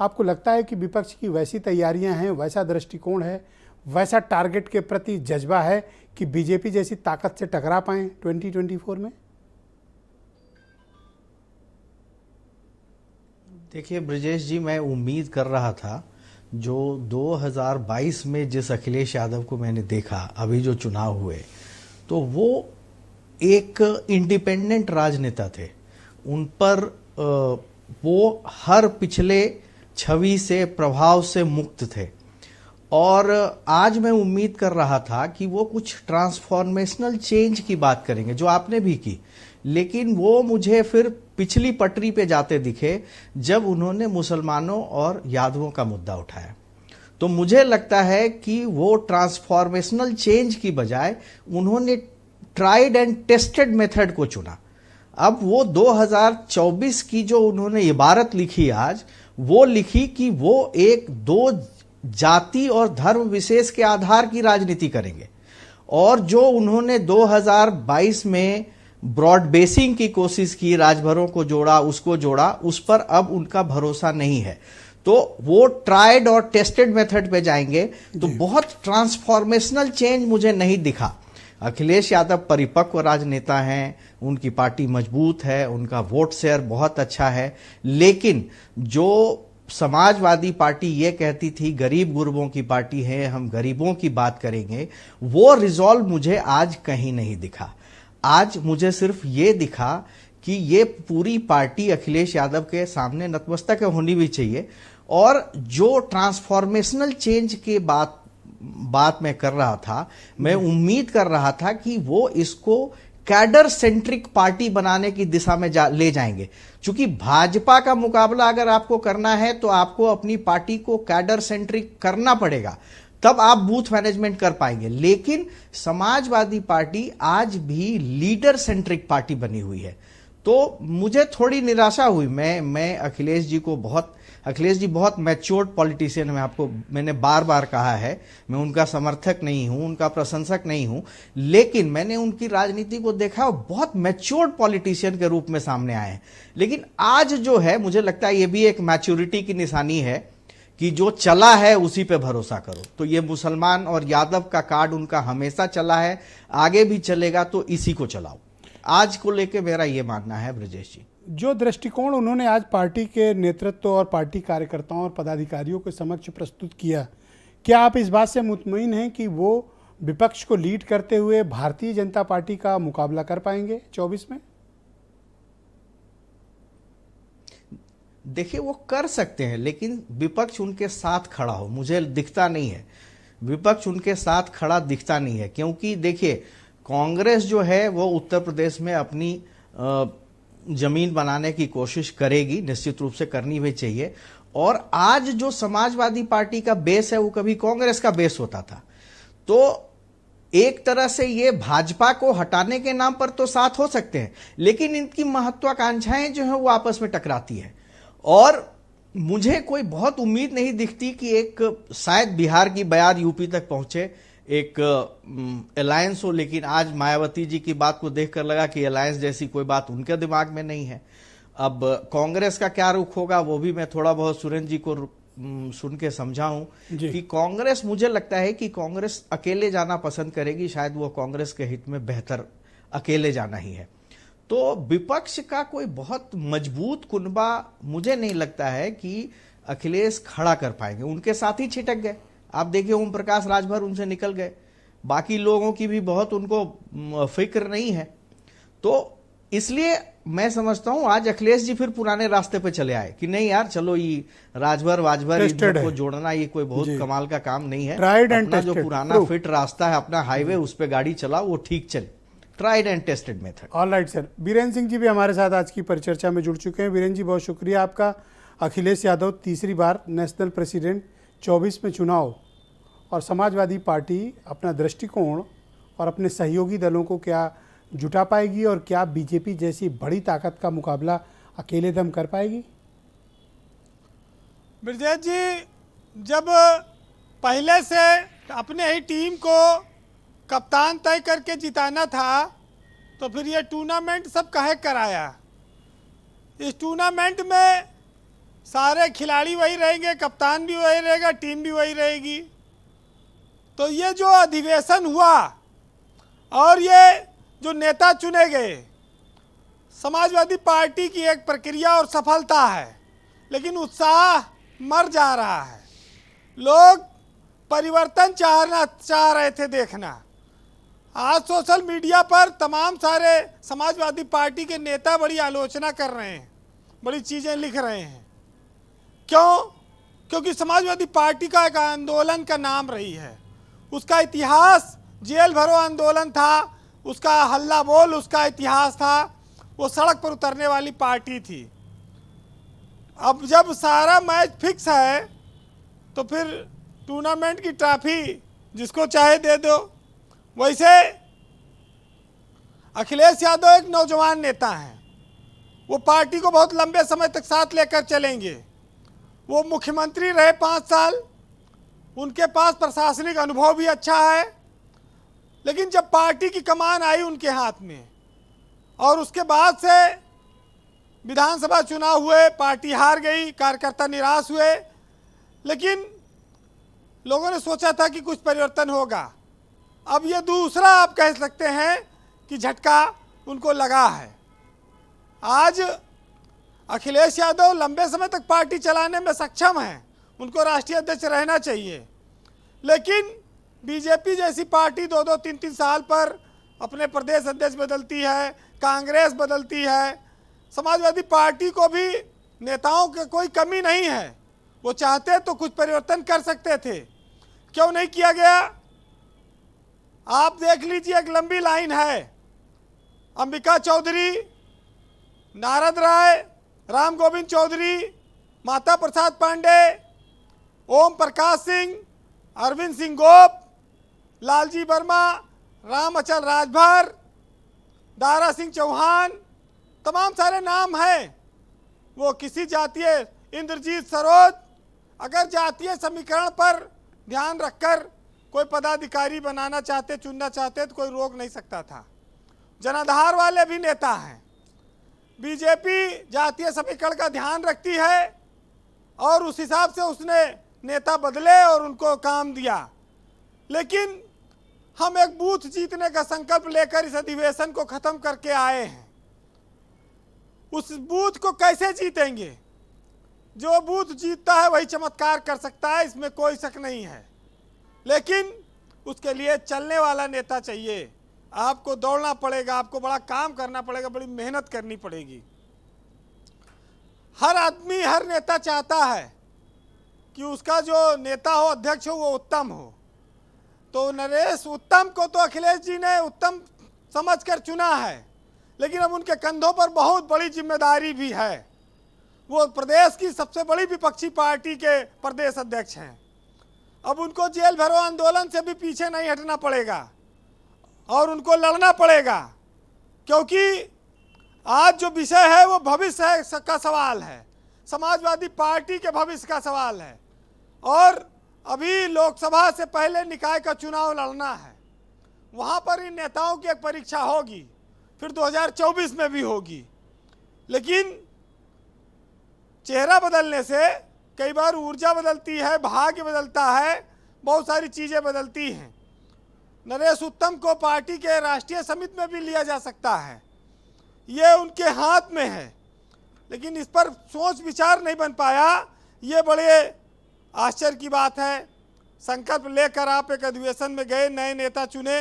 आपको लगता है कि विपक्ष की वैसी तैयारियां हैं, वैसा दृष्टिकोण है, वैसा टारगेट के प्रति जज्बा है कि बीजेपी जैसी ताकत से टकरा पाएं 2024 में? देखिए ब्रजेश जी, मैं उम्मीद कर रहा था, जो 2022 में जिस अखिलेश यादव को मैंने देखा, अभी जो चुनाव हुए, तो वो एक इंडिपेंडेंट राजनेता थे। उन पर वो हर पिछले छवि से, प्रभाव से मुक्त थे। और आज मैं उम्मीद कर रहा था कि वो कुछ ट्रांसफॉर्मेशनल चेंज की बात करेंगे, जो आपने भी की, लेकिन वो मुझे फिर पिछली पटरी पे जाते दिखे जब उन्होंने मुसलमानों और यादवों का मुद्दा उठाया। तो मुझे लगता है कि वो ट्रांसफॉर्मेशनल चेंज की बजाय उन्होंने ट्राइड एंड टेस्टेड मेथड को चुना। अब वो 2024 की जो उन्होंने इबारत लिखी आज, वो लिखी कि वो एक दो जाति और धर्म विशेष के आधार की राजनीति करेंगे। और जो उन्होंने 2022 में ब्रॉड बेसिंग की कोशिश की, राजभरों को जोड़ा, उसको जोड़ा, उस पर अब उनका भरोसा नहीं है। तो वो ट्राइड और टेस्टेड मेथड पे जाएंगे। तो बहुत ट्रांसफॉर्मेशनल चेंज मुझे नहीं दिखा। अखिलेश यादव परिपक्व राजनेता हैं, उनकी पार्टी मजबूत है, उनका वोट शेयर बहुत अच्छा है, लेकिन जो समाजवादी पार्टी ये कहती थी गरीब गुरबों की पार्टी है, हम गरीबों की बात करेंगे, वो रिजॉल्व मुझे आज कहीं नहीं दिखा। आज मुझे सिर्फ ये दिखा कि ये पूरी पार्टी अखिलेश यादव के सामने नतमस्तक होनी भी चाहिए। और जो ट्रांसफॉर्मेशनल चेंज के बात मैं कर रहा था, मैं उम्मीद कर रहा था कि वो इसको कैडर सेंट्रिक पार्टी बनाने की दिशा में ले जाएंगे। क्योंकि भाजपा का मुकाबला अगर आपको करना है तो आपको अपनी पार्टी को कैडर सेंट्रिक करना पड़ेगा, तब आप बूथ मैनेजमेंट कर पाएंगे। लेकिन समाजवादी पार्टी आज भी लीडर सेंट्रिक पार्टी बनी हुई है, तो मुझे थोड़ी निराशा हुई। मैं अखिलेश जी बहुत मैच्योर्ड पॉलिटिशियन है। मैंने बार बार कहा है, मैं उनका समर्थक नहीं हूं, उनका प्रशंसक नहीं हूं, लेकिन मैंने उनकी राजनीति को देखा, बहुत मैच्योर्ड पॉलिटिशियन के रूप में सामने आए हैं। लेकिन आज जो है, मुझे लगता है ये भी एक मैच्योरिटी की निशानी है कि जो चला है उसी पे भरोसा करो। तो ये मुसलमान और यादव का कार्ड उनका हमेशा चला है, आगे भी चलेगा, तो इसी को चलाओ। आज को लेके मेरा ये मानना है ब्रजेश जी। जो दृष्टिकोण उन्होंने आज पार्टी के नेतृत्व और पार्टी कार्यकर्ताओं और पदाधिकारियों के समक्ष प्रस्तुत किया, क्या आप इस बात से मुतमईन हैं कि वो विपक्ष को लीड करते हुए भारतीय जनता पार्टी का मुकाबला कर पाएंगे 24 में? देखिए, वो कर सकते हैं, लेकिन विपक्ष उनके साथ खड़ा हो मुझे दिखता नहीं है। विपक्ष उनके साथ खड़ा दिखता नहीं है, क्योंकि देखिए, कांग्रेस जो है वो उत्तर प्रदेश में अपनी जमीन बनाने की कोशिश करेगी, निश्चित रूप से करनी भी चाहिए। और आज जो समाजवादी पार्टी का बेस है वो कभी कांग्रेस का बेस होता था, तो एक तरह से ये भाजपा को हटाने के नाम पर तो साथ हो सकते हैं, लेकिन इनकी महत्वाकांक्षाएं जो है वो आपस में टकराती है। और मुझे कोई बहुत उम्मीद नहीं दिखती कि एक शायद बिहार की बयार यूपी तक पहुंचे, एक अलायंस हो। लेकिन आज मायावती जी की बात को देखकर लगा कि अलायंस जैसी कोई बात उनके दिमाग में नहीं है। अब कांग्रेस का क्या रुख होगा वो भी मैं थोड़ा बहुत सुरेंद्र जी को सुन के समझाऊं कि कांग्रेस, मुझे लगता है कि कांग्रेस अकेले जाना पसंद करेगी। शायद वो कांग्रेस के हित में बेहतर अकेले जाना ही है। तो विपक्ष का कोई बहुत मजबूत कुनबा मुझे नहीं लगता है कि अखिलेश खड़ा कर पाएंगे। उनके साथ ही छिटक गए। आप देखिए, ओम प्रकाश राजभर उनसे निकल गए, बाकी लोगों की भी बहुत उनको फिक्र नहीं है। तो इसलिए मैं समझता हूं आज अखिलेश जी फिर पुराने रास्ते पे चले आए कि नहीं यार, चलो ये राजभर को जोड़ना ये कोई बहुत कमाल का काम नहीं है। अपना जो पुराना फिट रास्ता है, अपना हाईवे, उस पर गाड़ी चलाओ, वो ठीक चले। Tried and tested method. All right sir. Birendra Singh ji भी हमारे साथ आज की परिचर्चा में जुड़ चुके हैं। बीरेन्द्र जी, बहुत शुक्रिया आपका। अखिलेश यादव तीसरी बार नेशनल प्रेसिडेंट, 24 में चुनाव, और समाजवादी पार्टी अपना दृष्टिकोण और अपने सहयोगी दलों को क्या जुटा पाएगी और क्या बीजेपी जैसी बड़ी ताकत का मुकाबला अकेले दम कर पाएगी? ब्रजेश जी, जब पहले से अपने ही टीम को कप्तान तय करके जिताना था, तो फिर ये टूर्नामेंट सब काहे कराया? इस टूर्नामेंट में सारे खिलाड़ी वही रहेंगे, कप्तान भी वही रहेगा, टीम भी वही रहेगी। तो ये जो अधिवेशन हुआ और ये जो नेता चुने गए, समाजवादी पार्टी की एक प्रक्रिया और सफलता है, लेकिन उत्साह मर जा रहा है। लोग परिवर्तन चाह रहे थे देखना। आज सोशल मीडिया पर तमाम सारे समाजवादी पार्टी के नेता बड़ी आलोचना कर रहे हैं, बड़ी चीज़ें लिख रहे हैं। क्यों? क्योंकि समाजवादी पार्टी का एक आंदोलन का नाम रही है। उसका इतिहास जेल भरो आंदोलन था, उसका हल्ला बोल उसका इतिहास था, वो सड़क पर उतरने वाली पार्टी थी। अब जब सारा मैच फिक्स है तो फिर टूर्नामेंट की ट्रॉफी जिसको चाहे दे दो। वैसे अखिलेश यादव एक नौजवान नेता हैं, वो पार्टी को बहुत लंबे समय तक साथ लेकर चलेंगे। वो मुख्यमंत्री रहे 5 साल, उनके पास प्रशासनिक अनुभव भी अच्छा है। लेकिन जब पार्टी की कमान आई उनके हाथ में और उसके बाद से विधानसभा चुनाव हुए, पार्टी हार गई, कार्यकर्ता निराश हुए, लेकिन लोगों ने सोचा था कि कुछ परिवर्तन होगा। अब ये दूसरा आप कह सकते हैं कि झटका उनको लगा है। आज अखिलेश यादव लंबे समय तक पार्टी चलाने में सक्षम हैं, उनको राष्ट्रीय अध्यक्ष रहना चाहिए। लेकिन बीजेपी जैसी पार्टी 2-2, 3-3 साल पर अपने प्रदेश अध्यक्ष बदलती है, कांग्रेस बदलती है। समाजवादी पार्टी को भी नेताओं की कोई कमी नहीं है, वो चाहते तो कुछ परिवर्तन कर सकते थे। क्यों नहीं किया गया? आप देख लीजिए, एक लंबी लाइन है। अंबिका चौधरी, नारद राय, राम गोविंद चौधरी, माता प्रसाद पांडे, ओम प्रकाश सिंह, अरविंद सिंह गोप, लालजी वर्मा, राम अचल राजभर, दारा सिंह चौहान, तमाम सारे नाम हैं। वो किसी जातीय, इंद्रजीत सरोज, अगर जातीय समीकरण पर ध्यान रखकर कोई पदाधिकारी बनाना चाहते, चुनना चाहते तो कोई रोक नहीं सकता था। जनाधार वाले भी नेता हैं। बीजेपी जातीय समीकरण का ध्यान रखती है और उस हिसाब से उसने नेता बदले और उनको काम दिया। लेकिन हम एक बूथ जीतने का संकल्प लेकर इस अधिवेशन को खत्म करके आए हैं। उस बूथ को कैसे जीतेंगे? जो बूथ जीतता है वही चमत्कार कर सकता है, इसमें कोई शक नहीं है। लेकिन उसके लिए चलने वाला नेता चाहिए। आपको दौड़ना पड़ेगा, आपको बड़ा काम करना पड़ेगा, बड़ी मेहनत करनी पड़ेगी। हर आदमी, हर नेता चाहता है कि उसका जो नेता हो, अध्यक्ष हो, वो उत्तम हो। तो नरेश उत्तम को तो अखिलेश जी ने उत्तम समझकर चुना है, लेकिन अब उनके कंधों पर बहुत बड़ी जिम्मेदारी भी है। वो प्रदेश की सबसे बड़ी विपक्षी पार्टी के प्रदेश अध्यक्ष हैं। अब उनको जेल भरो आंदोलन से भी पीछे नहीं हटना पड़ेगा और उनको लड़ना पड़ेगा, क्योंकि आज जो विषय है वो भविष्य का सवाल है, समाजवादी पार्टी के भविष्य का सवाल है। और अभी लोकसभा से पहले निकाय का चुनाव लड़ना है, वहाँ पर इन नेताओं की एक परीक्षा होगी, फिर 2024 में भी होगी। लेकिन चेहरा बदलने से कई बार ऊर्जा बदलती है, भाग्य बदलता है, बहुत सारी चीज़ें बदलती हैं। नरेश उत्तम को पार्टी के राष्ट्रीय समिति में भी लिया जा सकता है, ये उनके हाथ में है। लेकिन इस पर सोच विचार नहीं बन पाया, ये बड़े आश्चर्य की बात है। संकल्प लेकर आप एक अधिवेशन में गए, नए नेता चुने,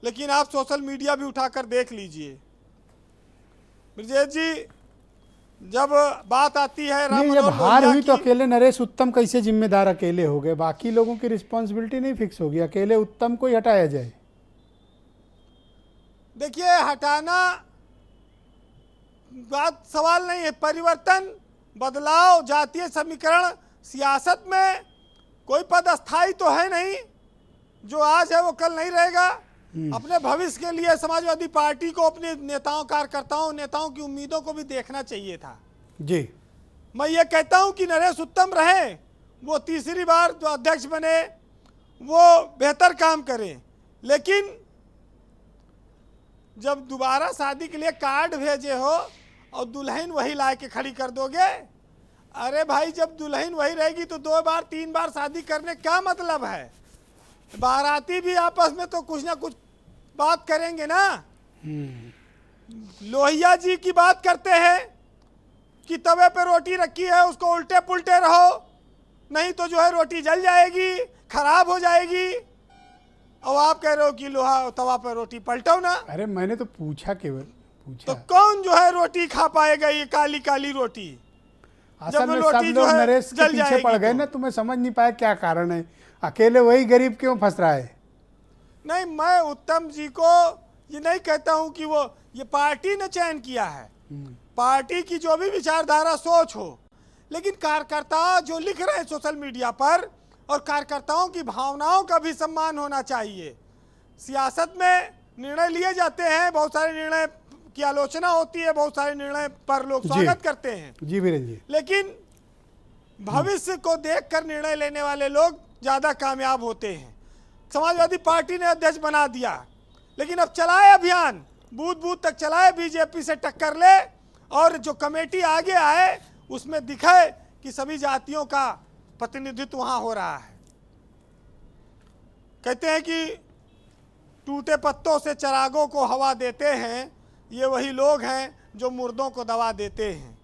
लेकिन आप सोशल मीडिया भी उठाकर देख लीजिए। ब्रजेश जी, जब बात आती है राम जब हार हुई तो अकेले नरेश उत्तम कैसे जिम्मेदार अकेले हो गए? बाकी लोगों की रिस्पॉन्सिबिलिटी नहीं फिक्स होगी, अकेले उत्तम को ही हटाया जाए? देखिए, हटाना बात सवाल नहीं है। परिवर्तन, बदलाव, जातीय समीकरण, सियासत में कोई पद अस्थायी तो है नहीं। जो आज है वो कल नहीं रहेगा। अपने भविष्य के लिए समाजवादी पार्टी को, अपने नेताओं, कार्यकर्ताओं, नेताओं की उम्मीदों को भी देखना चाहिए था जी। मैं ये कहता हूं कि नरेश उत्तम रहे, वो तीसरी बार जो अध्यक्ष बने वो बेहतर काम करें। लेकिन जब दोबारा शादी के लिए कार्ड भेजे हो और दुल्हन वही ला के खड़ी कर दोगे, अरे भाई, जब दुल्हन वही रहेगी तो 2 बार 3 बार शादी करने का मतलब है? बाराती भी आपस में तो कुछ ना कुछ बात करेंगे ना। लोहिया जी की बात करते हैं कि तवे पे रोटी रखी है, उसको उल्टे पुल्टे रहो, नहीं तो जो है रोटी जल जाएगी, खराब हो जाएगी। और आप कह रहे हो कि लोहा तवा पे रोटी पलटो ना। अरे मैंने तो पूछा, केवल पूछा। तो कौन जो है रोटी खा पाएगा, ये काली काली रोटी? असल में सब लोग नरेश के पीछे पड़ गए ना, तुम्हें समझ नहीं पाया क्या कारण है, अकेले वही गरीब क्यों फंस रहा है? नहीं, मैं उत्तम जी को ये नहीं कहता हूं कि वो, ये पार्टी ने चयन किया है, पार्टी की जो भी विचारधारा, सोच हो, लेकिन कार्यकर्ता जो लिख रहे हैं सोशल मीडिया पर, और कार्यकर्ताओं की भावनाओं का भी सम्मान होना चाहिए। सियासत में निर्णय लिए जाते हैं, बहुत सारे निर्णय की आलोचना होती है, बहुत सारे निर्णय पर लोग स्वागत करते हैं जी वीरेंद्र जी, लेकिन भविष्य को देखकर निर्णय लेने वाले लोग ज्यादा कामयाब होते हैं। समाजवादी पार्टी ने अध्यक्ष बना दिया, लेकिन अब चलाए अभियान, बूथ बूथ तक चलाए, बीजेपी से टक्कर ले, और जो कमेटी आगे आए उसमें दिखे कि सभी जातियों का प्रतिनिधित्व वहां हो रहा है। कहते हैं कि टूटे पत्तों से चरागों को हवा देते हैं, ये वही लोग हैं जो मुर्दों को दवा देते हैं।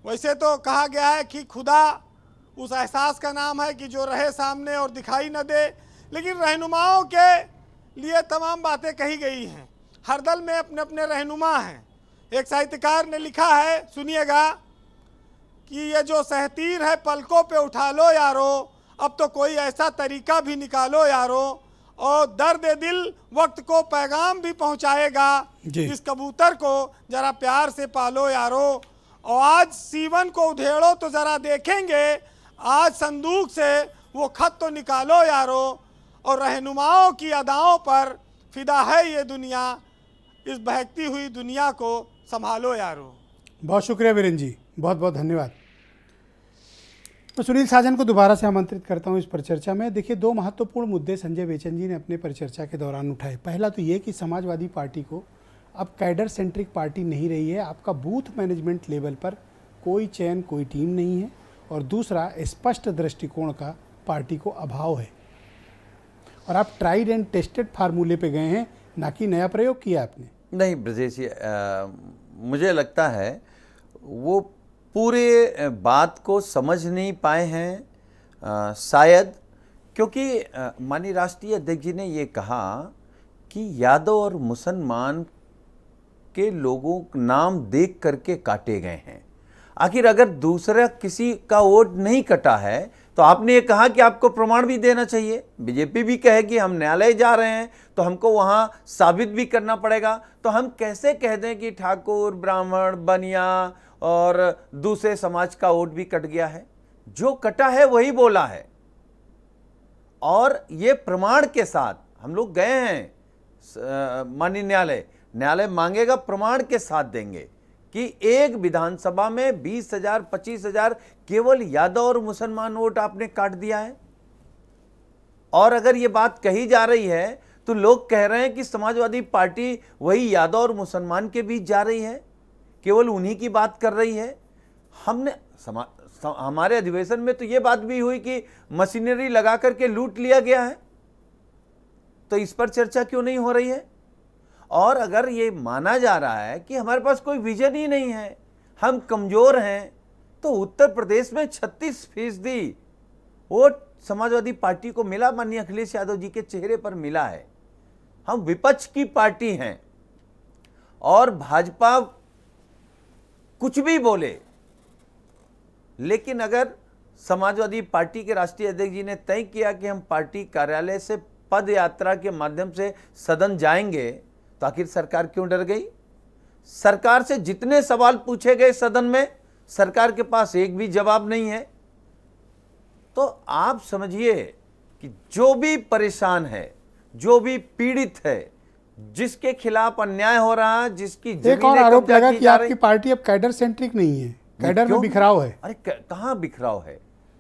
वैसे तो कहा गया है कि खुदा उस एहसास का नाम है कि जो रहे सामने और दिखाई न दे, लेकिन रहनुमाओं के लिए तमाम बातें कही गई हैं। हर दल में अपने अपने रहनुमा हैं। एक साहित्यकार ने लिखा है, सुनिएगा, कि ये जो सहतीर है पलकों पे उठा लो यारो, अब तो कोई ऐसा तरीका भी निकालो यारो, और दर्द दिल वक्त को पैगाम भी पहुंचाएगा। जी। इस कबूतर को जरा प्यार से पालो यारो। और आज सीवन को उधेड़ो तो जरा देखेंगे, आज संदूक से वो खत तो निकालो यारो। और रहनुमाओं की अदाओं पर फिदा है ये दुनिया, इस बहकती हुई दुनिया को संभालो यारो। बहुत शुक्रिया वीरेंद्र जी, बहुत बहुत धन्यवाद। मैं सुनील साजन को दोबारा से आमंत्रित करता हूं इस परिचर्चा में। देखिए, दो महत्वपूर्ण मुद्दे संजय बेचन जी ने अपने परिचर्चा के दौरान उठाए। पहला तो ये कि समाजवादी पार्टी को अब कैडर सेंट्रिक पार्टी नहीं रही है, आपका बूथ मैनेजमेंट लेवल पर कोई चयन, कोई टीम नहीं है। और दूसरा, स्पष्ट दृष्टिकोण का पार्टी को अभाव है और आप ट्राइड एंड टेस्टेड फार्मूले पे गए हैं, ना कि नया प्रयोग किया आपने। नहीं ब्रजेश जी, मुझे लगता है वो पूरे बात को समझ नहीं पाए हैं शायद, क्योंकि माननीय राष्ट्रीय अध्यक्ष जी ने ये कहा कि यादव और मुसलमान के लोगों नाम देख करके काटे गए हैं। आखिर अगर दूसरा किसी का वोट नहीं कटा है तो आपने ये कहा कि आपको प्रमाण भी देना चाहिए। बीजेपी भी कहे कि हम न्यायालय जा रहे हैं तो हमको वहां साबित भी करना पड़ेगा। तो हम कैसे कह दें कि ठाकुर, ब्राह्मण, बनिया और दूसरे समाज का वोट भी कट गया है? जो कटा है वही बोला है और ये प्रमाण के साथ हम लोग गए हैं माननीय न्यायालय मांगेगा, प्रमाण के साथ देंगे कि एक विधानसभा में 20,000 25,000 केवल यादव और मुसलमान वोट आपने काट दिया है। और अगर ये बात कही जा रही है तो लोग कह रहे हैं कि समाजवादी पार्टी वही यादव और मुसलमान के बीच जा रही है, केवल उन्हीं की बात कर रही है। हमने हमारे अधिवेशन में तो ये बात भी हुई कि मशीनरी लगा करके लूट लिया गया है, तो इस पर चर्चा क्यों नहीं हो रही है? और अगर ये माना जा रहा है कि हमारे पास कोई विजन ही नहीं है, हम कमजोर हैं, तो उत्तर प्रदेश में 36% वोट समाजवादी पार्टी को मिला, माननीय अखिलेश यादव जी के चेहरे पर मिला है। हम विपक्ष की पार्टी हैं और भाजपा कुछ भी बोले, लेकिन अगर समाजवादी पार्टी के राष्ट्रीय अध्यक्ष जी ने तय किया कि हम पार्टी कार्यालय से पद यात्रा के माध्यम से सदन जाएंगे, तो आखिर सरकार क्यों डर गई? सरकार से जितने सवाल पूछे गए सदन में, सरकार के पास एक भी जवाब नहीं है। तो आप समझिए कि जो भी परेशान है, जो भी पीड़ित है, जिसके खिलाफ अन्याय हो रहा है, जिसकी एक और आरोप लगा कि आपकी पार्टी अब कैडर सेंट्रिक नहीं है, कैडर में बिखराव है। अरे कहां बिखराव है?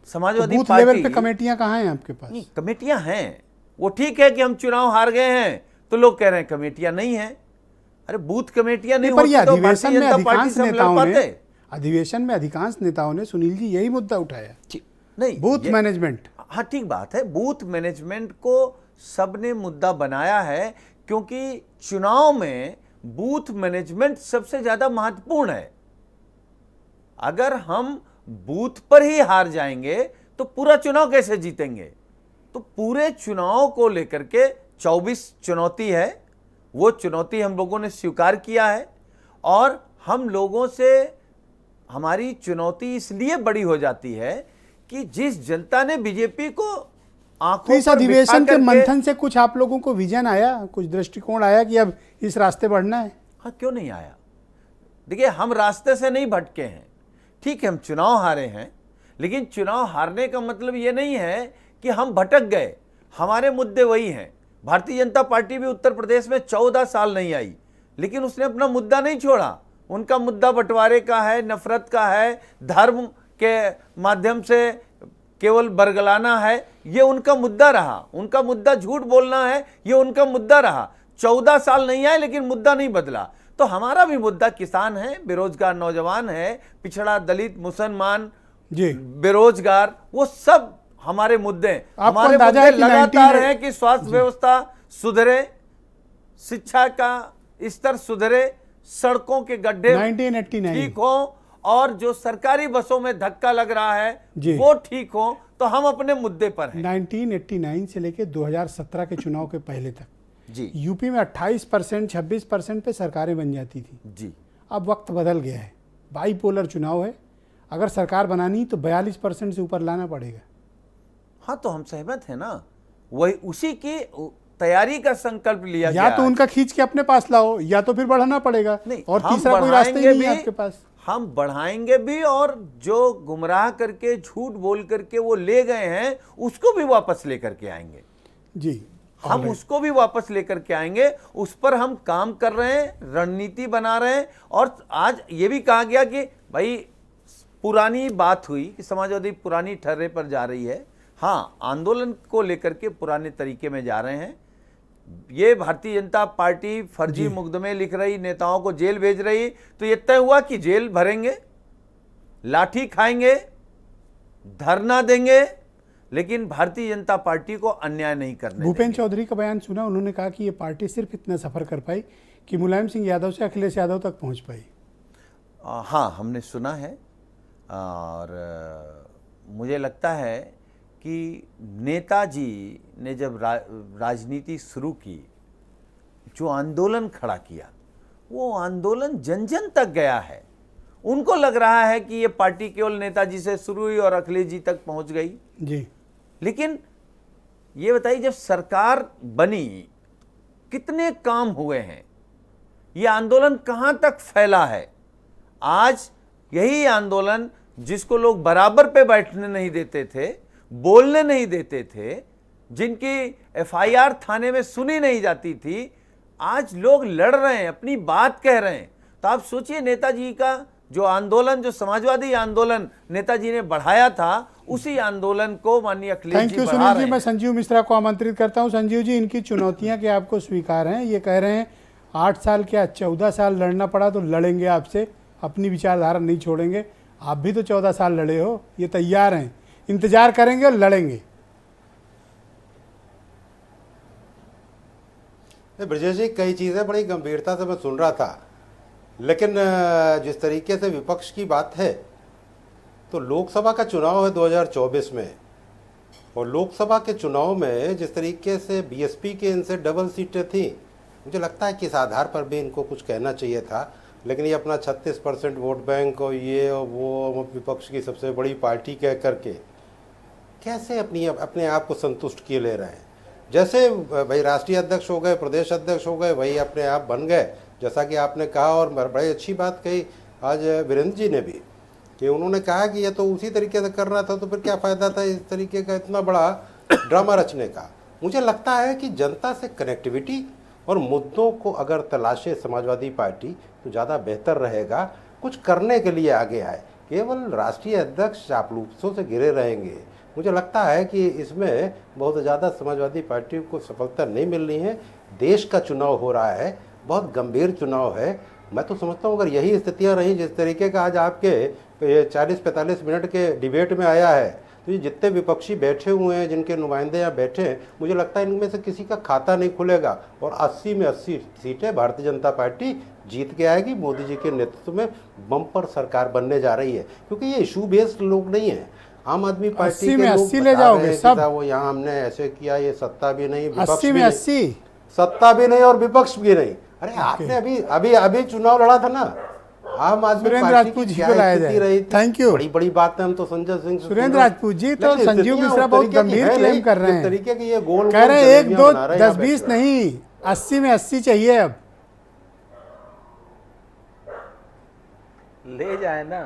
समाजवादी बूथ पार्टी लेवल पे कमेटियां कहां हैं आपके पास? नहीं, कमेटियां हैं। वो ठीक है कि हम चुनाव हार गए हैं तो लोग कह रहे हैं कमेटियां नहीं है। अरे बूथ कमेटियां नहीं पर ये होती तो अधिवेशन में अधिकांश अधिकांश नेताओं ने सुनील जी यही मुद्दा उठाया, नहीं बूथ मैनेजमेंट। हाँ ठीक बात है, बूथ मैनेजमेंट को सबने मुद्दा बनाया है क्योंकि चुनाव में बूथ मैनेजमेंट सबसे ज्यादा महत्वपूर्ण है। अगर हम बूथ पर ही हार जाएंगे तो पूरा चुनाव कैसे जीतेंगे? तो पूरे चुनाव को लेकर के 24 चुनौती है, वो चुनौती हम लोगों ने स्वीकार किया है और हम लोगों से हमारी चुनौती इसलिए बड़ी हो जाती है कि जिस जनता ने बीजेपी को आंखों इस अधिवेशन के मंथन से कुछ आप लोगों को विजन आया, कुछ दृष्टिकोण आया कि अब इस रास्ते बढ़ना है? हाँ, क्यों नहीं आया? देखिए, हम रास्ते से नहीं भटके हैं। ठीक है, हम चुनाव हारे हैं, लेकिन चुनाव हारने का मतलब ये नहीं है कि हम भटक गए। हमारे मुद्दे वही हैं। भारतीय जनता पार्टी भी उत्तर प्रदेश में 14 साल नहीं आई, लेकिन उसने अपना मुद्दा नहीं छोड़ा। उनका मुद्दा बंटवारे का है, नफरत का है, धर्म के माध्यम से केवल बरगलाना है, ये उनका मुद्दा रहा। उनका मुद्दा झूठ बोलना है, ये उनका मुद्दा रहा। 14 साल नहीं आए लेकिन मुद्दा नहीं बदला। तो हमारा भी मुद्दा किसान है, बेरोजगार नौजवान है, पिछड़ा, दलित, मुसलमान, बेरोजगार, वो सब हमारे मुद्दे। हमारे मुद्दे लगातार हैं कि स्वास्थ्य व्यवस्था सुधरे, शिक्षा का स्तर सुधरे, सड़कों के गड्ढे ठीक हो और जो सरकारी बसों में धक्का लग रहा है वो ठीक हो। तो हम अपने मुद्दे पर हैं। 1989 से लेकर 2017 के चुनाव के पहले तक जी यूपी में 28%, 26% पे सरकारें बन जाती थी जी। अब वक्त बदल गया है, बाईपोलर चुनाव है। अगर सरकार बनानी तो 42% से ऊपर लाना पड़ेगा। हाँ, तो हम सहमत हैं ना, वही उसी की तैयारी का संकल्प लिया या गया। तो उनका खींच के अपने पास लाओ या तो फिर बढ़ाना पड़ेगा, नहीं, और हम तीसरा कोई रास्ता ही नहीं बढ़ाएंगे है भी, आपके पास। हम बढ़ाएंगे भी, और जो गुमराह करके झूठ बोल करके वो ले गए हैं उसको भी वापस लेकर के आएंगे जी, हम उसको भी वापस लेकर के आएंगे। उस पर हम काम कर रहे हैं, रणनीति बना रहे हैं। और आज ये भी कहा गया कि भाई पुरानी बात हुई कि समाजवादी पुरानी ठर्रे पर जा रही है। हाँ, आंदोलन को लेकर के पुराने तरीके में जा रहे हैं। ये भारतीय जनता पार्टी फर्जी मुकदमे लिख रही, नेताओं को जेल भेज रही, तो ये तय हुआ कि जेल भरेंगे, लाठी खाएंगे, धरना देंगे, लेकिन भारतीय जनता पार्टी को अन्याय नहीं करने भूपेन्द्र देंगे। चौधरी का बयान सुना, उन्होंने कहा कि ये पार्टी सिर्फ इतना सफर कर पाई कि मुलायम सिंह यादव से अखिलेश यादव तक पहुंच पाई। हाँ, हमने सुना है, और मुझे लगता है कि नेताजी ने जब राजनीति शुरू की, जो आंदोलन खड़ा किया, वो आंदोलन जन जन तक गया है। उनको लग रहा है कि ये पार्टी केवल नेताजी से शुरू हुई और अखिलेश जी तक पहुंच गई जी, लेकिन ये बताइए, जब सरकार बनी कितने काम हुए हैं, ये आंदोलन कहां तक फैला है। आज यही आंदोलन जिसको लोग बराबर पे बैठने नहीं देते थे, बोलने नहीं देते थे, जिनकी एफआईआर थाने में सुनी नहीं जाती थी, आज लोग लड़ रहे हैं, अपनी बात कह रहे हैं। तो आप सोचिए, नेताजी का जो आंदोलन, जो समाजवादी आंदोलन नेताजी ने बढ़ाया था, उसी आंदोलन को माननीय अखिलेश थैंक जी यू बढ़ा सुनील रहे जी। मैं हैं। संजीव मिश्रा को आमंत्रित करता हूं। संजीव जी, इनकी चुनौतियां क्या आपको स्वीकार हैं? ये कह रहे हैं 8 साल क्या 14 साल लड़ना पड़ा तो लड़ेंगे आपसे, अपनी विचारधारा नहीं छोड़ेंगे। आप भी तो 14 साल लड़े हो, ये तैयार हैं, इंतजार करेंगे और लड़ेंगे। ब्रजेश जी, कई चीज़ें बड़ी गंभीरता से मैं सुन रहा था, लेकिन जिस तरीके से विपक्ष की बात है, तो लोकसभा का चुनाव है 2024 में, और लोकसभा के चुनाव में जिस तरीके से बीएसपी के इनसे डबल सीटें थी, मुझे लगता है कि इस आधार पर भी इनको कुछ कहना चाहिए था। लेकिन ये अपना 36% वोट बैंक और ये और वो विपक्ष की सबसे बड़ी पार्टी कह करके कैसे अपने आप को संतुष्ट किए ले रहे हैं। जैसे भाई राष्ट्रीय अध्यक्ष हो गए, प्रदेश अध्यक्ष हो गए, वही अपने आप बन गए, जैसा कि आपने कहा। और बड़ी अच्छी बात कही आज वीरेंद्र जी ने भी, कि उन्होंने कहा कि ये तो उसी तरीके से करना था, तो फिर क्या फ़ायदा था इस तरीके का इतना बड़ा ड्रामा रचने का। मुझे लगता है कि जनता से कनेक्टिविटी और मुद्दों को अगर तलाशे समाजवादी पार्टी, तो ज़्यादा बेहतर रहेगा। कुछ करने के लिए आगे आए, केवल राष्ट्रीय अध्यक्ष चापलूसों से घिरे रहेंगे, मुझे लगता है कि इसमें बहुत ज़्यादा समाजवादी पार्टी को सफलता नहीं मिल रही है। देश का चुनाव हो रहा है, बहुत गंभीर चुनाव है। मैं तो समझता हूँ अगर यही स्थितियाँ रही जिस तरीके का आज आपके 40-45 मिनट के डिबेट में आया है, तो ये जितने विपक्षी बैठे हुए हैं, जिनके नुमाइंदे यहाँ बैठे हैं, मुझे लगता है इनमें से किसी का खाता नहीं खुलेगा, और 80 में 80 सीटें भारतीय जनता पार्टी जीत के आएगी। मोदी जी के नेतृत्व में बम्पर सरकार बनने जा रही है, क्योंकि ये इशू बेस्ड लोग नहीं है। आम आदमी पार्टी के लोग 80 ले जाओगे सब। वो यहाँ हमने ऐसे किया, ये सत्ता भी नहीं, विपक्ष 80 भी में नहीं, 80 सत्ता भी नहीं और विपक्ष भी नहीं। अरे आपने अभी चुनाव लड़ा था ना, आम आदमी सुरेंद्र पार्टी राजपूत की जी क्या को लाया स्थिति जाए। रही थी। Thank you. बड़ी बात है, हम तो संजय सिंह से सुरेंद्र सुन रहे हैं। राजपूत जी तो लेकिन संजीव स्थितियां मिश्रा उस बहुत तरीके की गंभीर है क्लेम नहीं, कर रहे जिस हैं। तरीके की ये गोल कह रहे हैं 1, 2, बना रहे हैं 10, यहाँ 20 बैठकर। नहीं, 80 में 80 चाहिए। अब ले जाए ना,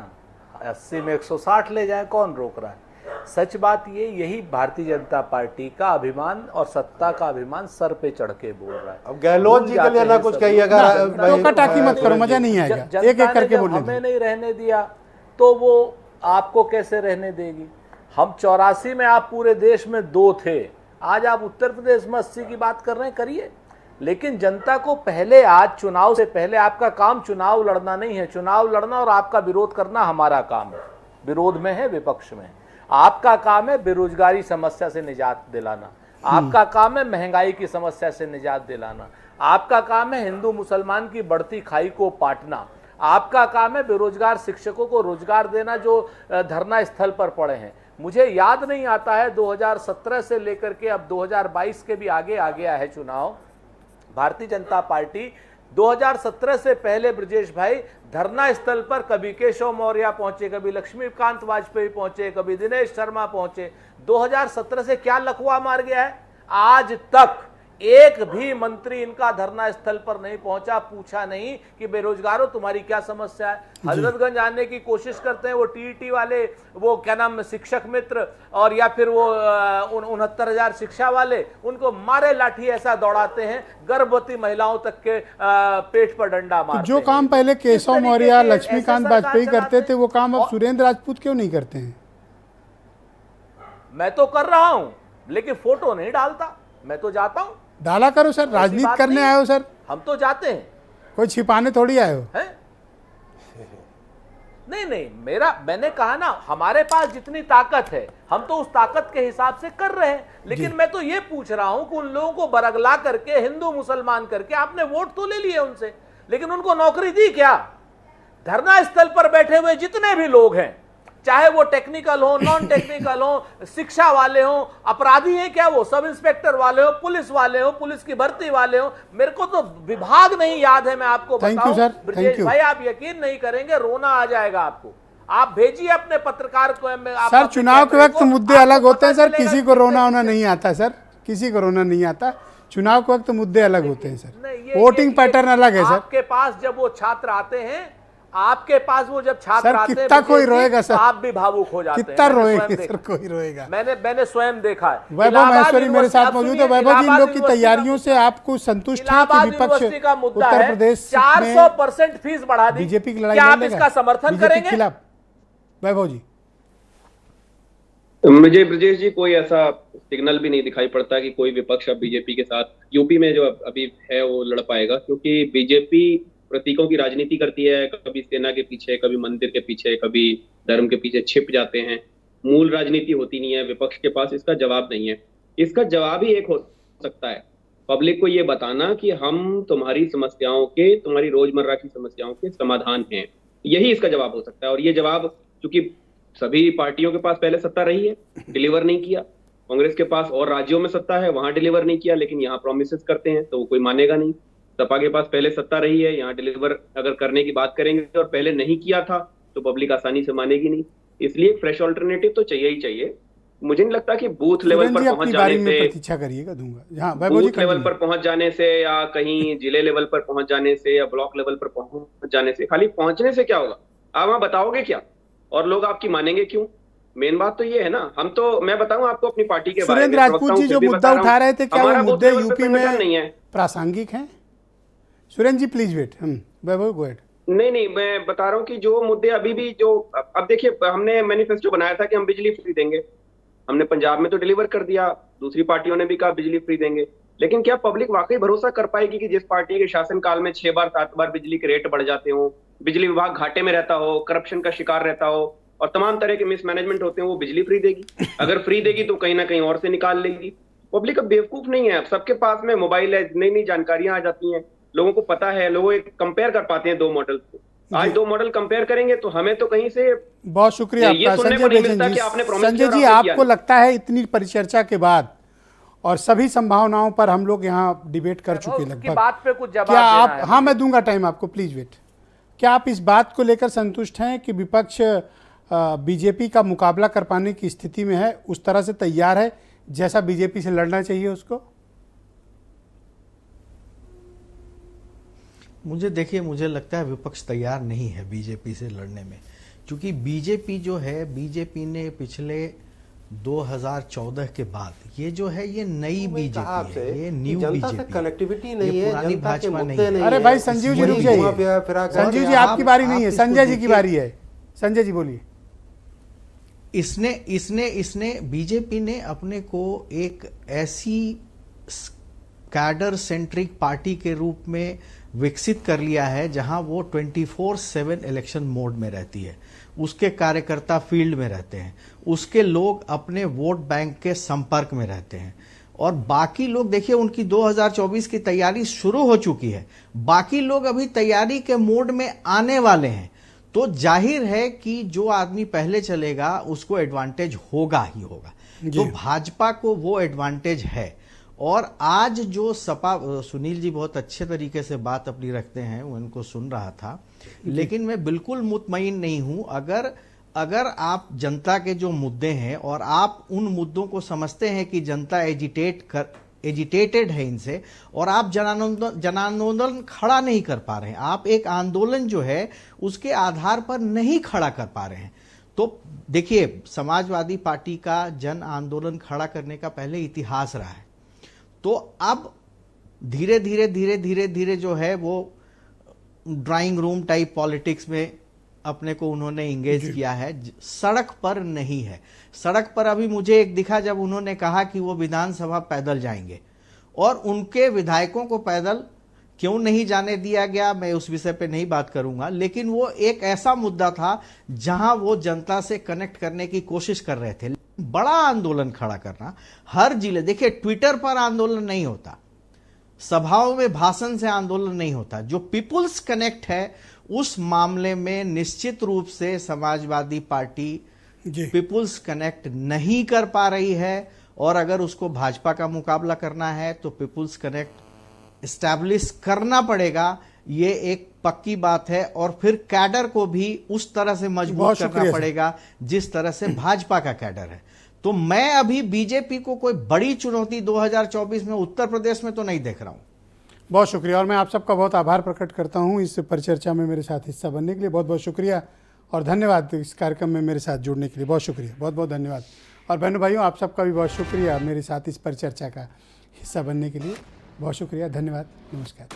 80 में 160 ले जाए, कौन रोक रहा है। सच बात ये, यही भारतीय जनता पार्टी का अभिमान और सत्ता का अभिमान सर पे चढ़ के बोल रहा है। अब गहलोत जी के लिए ना कुछ कही, अगर टोका टाकी मत करो, मजा नहीं आएगा। एक एक करके बोलने हमें नहीं रहने दिया तो वो आपको कैसे रहने देगी। हम 84 में आप पूरे देश में 2 थे, आज आप उत्तर प्रदेश में 80 की बात कर रहे हैं, करिए। लेकिन जनता को पहले, आज चुनाव से पहले आपका काम चुनाव लड़ना नहीं है, चुनाव लड़ना और आपका विरोध करना हमारा काम है। विरोध में है, विपक्ष में है। आपका काम है बेरोजगारी समस्या से निजात दिलाना, आपका काम है महंगाई की समस्या से निजात दिलाना, आपका काम है हिंदू मुसलमान की बढ़ती खाई को पाटना, आपका काम है बेरोजगार शिक्षकों को रोजगार देना जो धरना स्थल पर पड़े हैं। मुझे याद नहीं आता है 2017 से लेकर के अब 2022 के भी आगे आ गया है चुनाव, भारतीय जनता पार्टी 2017 से पहले ब्रजेश भाई धरना स्थल पर कभी केशव मौर्य पहुंचे, कभी लक्ष्मीकांत वाजपेयी पहुंचे, कभी दिनेश शर्मा पहुंचे। 2017 से क्या लकवा मार गया है, आज तक एक भी मंत्री इनका धरना स्थल पर नहीं पहुंचा, पूछा नहीं कि बेरोजगारों तुम्हारी क्या समस्या है। हजरतगंज आने की कोशिश करते हैं वो टीईटी वाले, वो क्या नाम शिक्षक मित्र, और या फिर वो 69,000 शिक्षा वाले, उनको मारे लाठी ऐसा दौड़ाते हैं, गर्भवती महिलाओं तक के पेट पर डंडा मारते जो काम पहले केशव मौर्य, लक्ष्मीकांत वाजपेयी करते थे, वो काम अब सुरेंद्र राजपूत क्यों नहीं करते हैं? मैं तो कर रहा हूं, लेकिन फोटो नहीं डालता। मैं तो जाता हूं, डाला करो सर, राजनीति करने आए हो सर, हम तो जाते हैं, कोई छिपाने थोड़ी आए हो। है? नहीं, मैंने कहा ना, हमारे पास जितनी ताकत है हम तो उस ताकत के हिसाब से कर रहे हैं, लेकिन मैं तो ये पूछ रहा हूं कि उन लोगों को बरगला करके, हिंदू मुसलमान करके आपने वोट तो ले लिए उनसे, लेकिन उनको नौकरी दी क्या? धरना स्थल पर बैठे हुए जितने भी लोग हैं, चाहे वो टेक्निकल हो, नॉन टेक्निकल हो, शिक्षा वाले हो, अपराधी हैं क्या वो, सब इंस्पेक्टर वाले हो, पुलिस वाले हो, पुलिस की भर्ती वाले हो, मेरे को तो विभाग नहीं याद है। मैं आपको बताऊं ब्रजेश भाई, आप यकीन नहीं करेंगे, रोना आ जाएगा आपको। आप भेजिए अपने पत्रकार को। सर चुनाव के वक्त मुद्दे अलग होते हैं सर, किसी को रोना होना नहीं आता सर, किसी को रोना नहीं आता। चुनाव के वक्त मुद्दे अलग होते हैं सर, वोटिंग पैटर्न अलग है सर। आपके पास जब वो छात्र आते हैं, आपके पास वो जब छात्र आते हैं, कितना कोई रोएगा सर, आप भी भावुक हो जाते हैं। कितना रोएगा सर, कोई रोएगा। मैंने स्वयं देखा है। वैभव महेश्वरी मेरे साथ मौजूद है। वैभव जी, इन लोग की तैयारियों से आपको संतुष्ट है कि विपक्ष उत्तर प्रदेश 400% फीस बढ़ा दी, बीजेपी की लड़ाई क्या आप इसका समर्थन करेंगे? खिलाफ वैभव जी, मुझे ब्रजेश जी कोई ऐसा सिग्नल भी नहीं दिखाई पड़ता कि कोई विपक्ष अब बीजेपी के साथ यूपी में जो अभी है वो लड़ पाएगा, क्योंकि बीजेपी प्रतीकों की राजनीति करती है, कभी सेना के पीछे, कभी मंदिर के पीछे, कभी धर्म के पीछे छिप जाते हैं। मूल राजनीति होती नहीं है, विपक्ष के पास इसका जवाब नहीं है। इसका जवाब ही एक हो सकता है, पब्लिक को ये बताना कि हम तुम्हारी समस्याओं के, तुम्हारी रोजमर्रा की समस्याओं के समाधान हैं। यही इसका जवाब हो सकता है। और ये जवाब चूंकि सभी पार्टियों के पास पहले सत्ता रही है, डिलीवर नहीं किया। कांग्रेस के पास और राज्यों में सत्ता है, वहां डिलीवर नहीं किया, लेकिन यहाँ प्रोमिसेस करते हैं तो वो कोई मानेगा नहीं। सपा के पास पहले सत्ता रही है, यहाँ डिलीवर अगर करने की बात करेंगे और पहले नहीं किया था तो पब्लिक आसानी से मानेगी नहीं। इसलिए फ्रेश ऑल्टरनेटिव तो चाहिए ही चाहिए। मुझे नहीं लगता कि बूथ लेवल पर पहुंच जाने से, प्रतीक्षा करिएगा दूंगा, बूथ लेवल पर पहुंच जाने से या कहीं जिले लेवल पर पहुंच जाने से या ब्लॉक लेवल पर पहुंच जाने से, खाली पहुंचने से क्या होगा? आप वहां बताओगे क्या और लोग आपकी मानेंगे क्यों? मेन बात तो ये है ना। हम तो, मैं बताऊं आपको अपनी पार्टी के बारे में, सुरेंद्र राजपूत जी जो मुद्दा उठा रहे थे, क्या वो मुद्दे यूपी में नहीं है, प्रासंगिक हैं? Surendra ji please wait, Vaibhav go ahead. नहीं, मैं बता रहा हूँ कि जो मुद्दे अभी भी जो, अब देखिए, हमने मैनिफेस्टो बनाया था कि हम बिजली फ्री देंगे, हमने पंजाब में तो डिलीवर कर दिया, दूसरी पार्टियों ने भी कहा बिजली फ्री देंगे, लेकिन क्या पब्लिक वाकई भरोसा कर पाएगी कि जिस पार्टी के शासनकाल में 6 बार 7 बार बिजली के रेट बढ़ जाते हो, बिजली विभाग घाटे में रहता हो, करप्शन का शिकार रहता हो और तमाम तरह के मिसमैनेजमेंट होते हैं, वो बिजली फ्री देगी? अगर फ्री देगी तो कहीं ना कहीं और से निकाल लेगी। पब्लिक अब बेवकूफ नहीं है, अब सबके पास में मोबाइल है, नई नई जानकारियां आ जाती हैं, लोगों को पता है, लोग कंपेयर कर पाते हैं 2 मॉडल को। आज 2 मॉडल कंपेयर करेंगे तो हमें तो कहीं से बहुत शुक्रिया आपका संजय बेजन जी। संजय जी, आपको लगता है इतनी परिचर्चा के बाद और सभी संभावनाओं पर हम लोग यहाँ डिबेट कर चुके लगभग, बात पे कुछ जवाब क्या आप, देना है? हाँ मैं दूंगा टाइम आपको, प्लीज वेट। क्या आप इस बात को लेकर संतुष्ट हैं कि विपक्ष बीजेपी का मुकाबला कर पाने की स्थिति में है, उस तरह से तैयार है जैसा बीजेपी से लड़ना चाहिए उसको? मुझे लगता है विपक्ष तैयार नहीं है बीजेपी से लड़ने में, क्योंकि बीजेपी जो है, बीजेपी ने पिछले 2014 के बाद ये जो है ये नई बीजेपी है, ये न्यू बीजेपी, कनेक्टिविटी नहीं है, पुरानी भाजपा नहीं है। अरे भाई संजीव जी रुक जाइए, संजीव जी आपकी बारी नहीं है, संजय जी की बारी है। संजय जी बोलिए। इसने बीजेपी ने अपने को एक ऐसी कैडर सेंट्रिक पार्टी के रूप में विकसित कर लिया है जहां वो 24/7 इलेक्शन मोड में रहती है, उसके कार्यकर्ता फील्ड में रहते हैं, उसके लोग अपने वोट बैंक के संपर्क में रहते हैं, और बाकी लोग देखिए उनकी 2024 की तैयारी शुरू हो चुकी है, बाकी लोग अभी तैयारी के मोड में आने वाले हैं। तो जाहिर है कि जो आदमी पहले चलेगा उसको एडवांटेज होगा ही होगा। तो भाजपा को वो एडवांटेज है। और आज जो सपा, सुनील जी बहुत अच्छे तरीके से बात अपनी रखते हैं, वो इनको सुन रहा था, लेकिन मैं बिल्कुल मुतमईन नहीं हूं। अगर आप जनता के जो मुद्दे हैं और आप उन मुद्दों को समझते हैं कि जनता एजिटेटेड है इनसे, और आप जनांदोलन खड़ा नहीं कर पा रहे हैं, आप एक आंदोलन जो है उसके आधार पर नहीं खड़ा कर पा रहे हैं। तो देखिए, समाजवादी पार्टी का जन आंदोलन खड़ा करने का पहले इतिहास रहा है, तो अब धीरे धीरे जो है वो ड्राइंग रूम टाइप पॉलिटिक्स में अपने को उन्होंने इंगेज किया है, सड़क पर नहीं है। सड़क पर अभी मुझे एक दिखा जब उन्होंने कहा कि वो विधानसभा पैदल जाएंगे, और उनके विधायकों को पैदल क्यों नहीं जाने दिया गया, मैं उस विषय पे नहीं बात करूंगा, लेकिन वो एक ऐसा मुद्दा था जहां वो जनता से कनेक्ट करने की कोशिश कर रहे थे। बड़ा आंदोलन खड़ा करना हर जिले, देखिए ट्विटर पर आंदोलन नहीं होता, सभाओं में भाषण से आंदोलन नहीं होता, जो पीपुल्स कनेक्ट है उस मामले में निश्चित रूप से समाजवादी पार्टी पीपुल्स कनेक्ट नहीं कर पा रही है, और अगर उसको भाजपा का मुकाबला करना है तो पीपुल्स कनेक्ट एस्टैब्लिश करना पड़ेगा, ये एक पक्की बात है। और फिर कैडर को भी उस तरह से मजबूत करना पड़ेगा जिस तरह से भाजपा का कैडर है। तो मैं अभी बीजेपी को कोई बड़ी चुनौती 2024 में उत्तर प्रदेश में तो नहीं देख रहा हूं। बहुत शुक्रिया, और मैं आप सबका बहुत आभार प्रकट करता हूं इस परिचर्चा में मेरे साथ हिस्सा बनने के लिए। बहुत बहुत शुक्रिया और धन्यवाद इस कार्यक्रम में मेरे साथ जुड़ने के लिए। बहुत शुक्रिया, बहुत बहुत धन्यवाद। और बहनों भाइयों, आप सबका भी बहुत शुक्रिया मेरे साथ इस परिचर्चा का हिस्सा बनने के लिए। बहुत शुक्रिया, धन्यवाद, नमस्कार।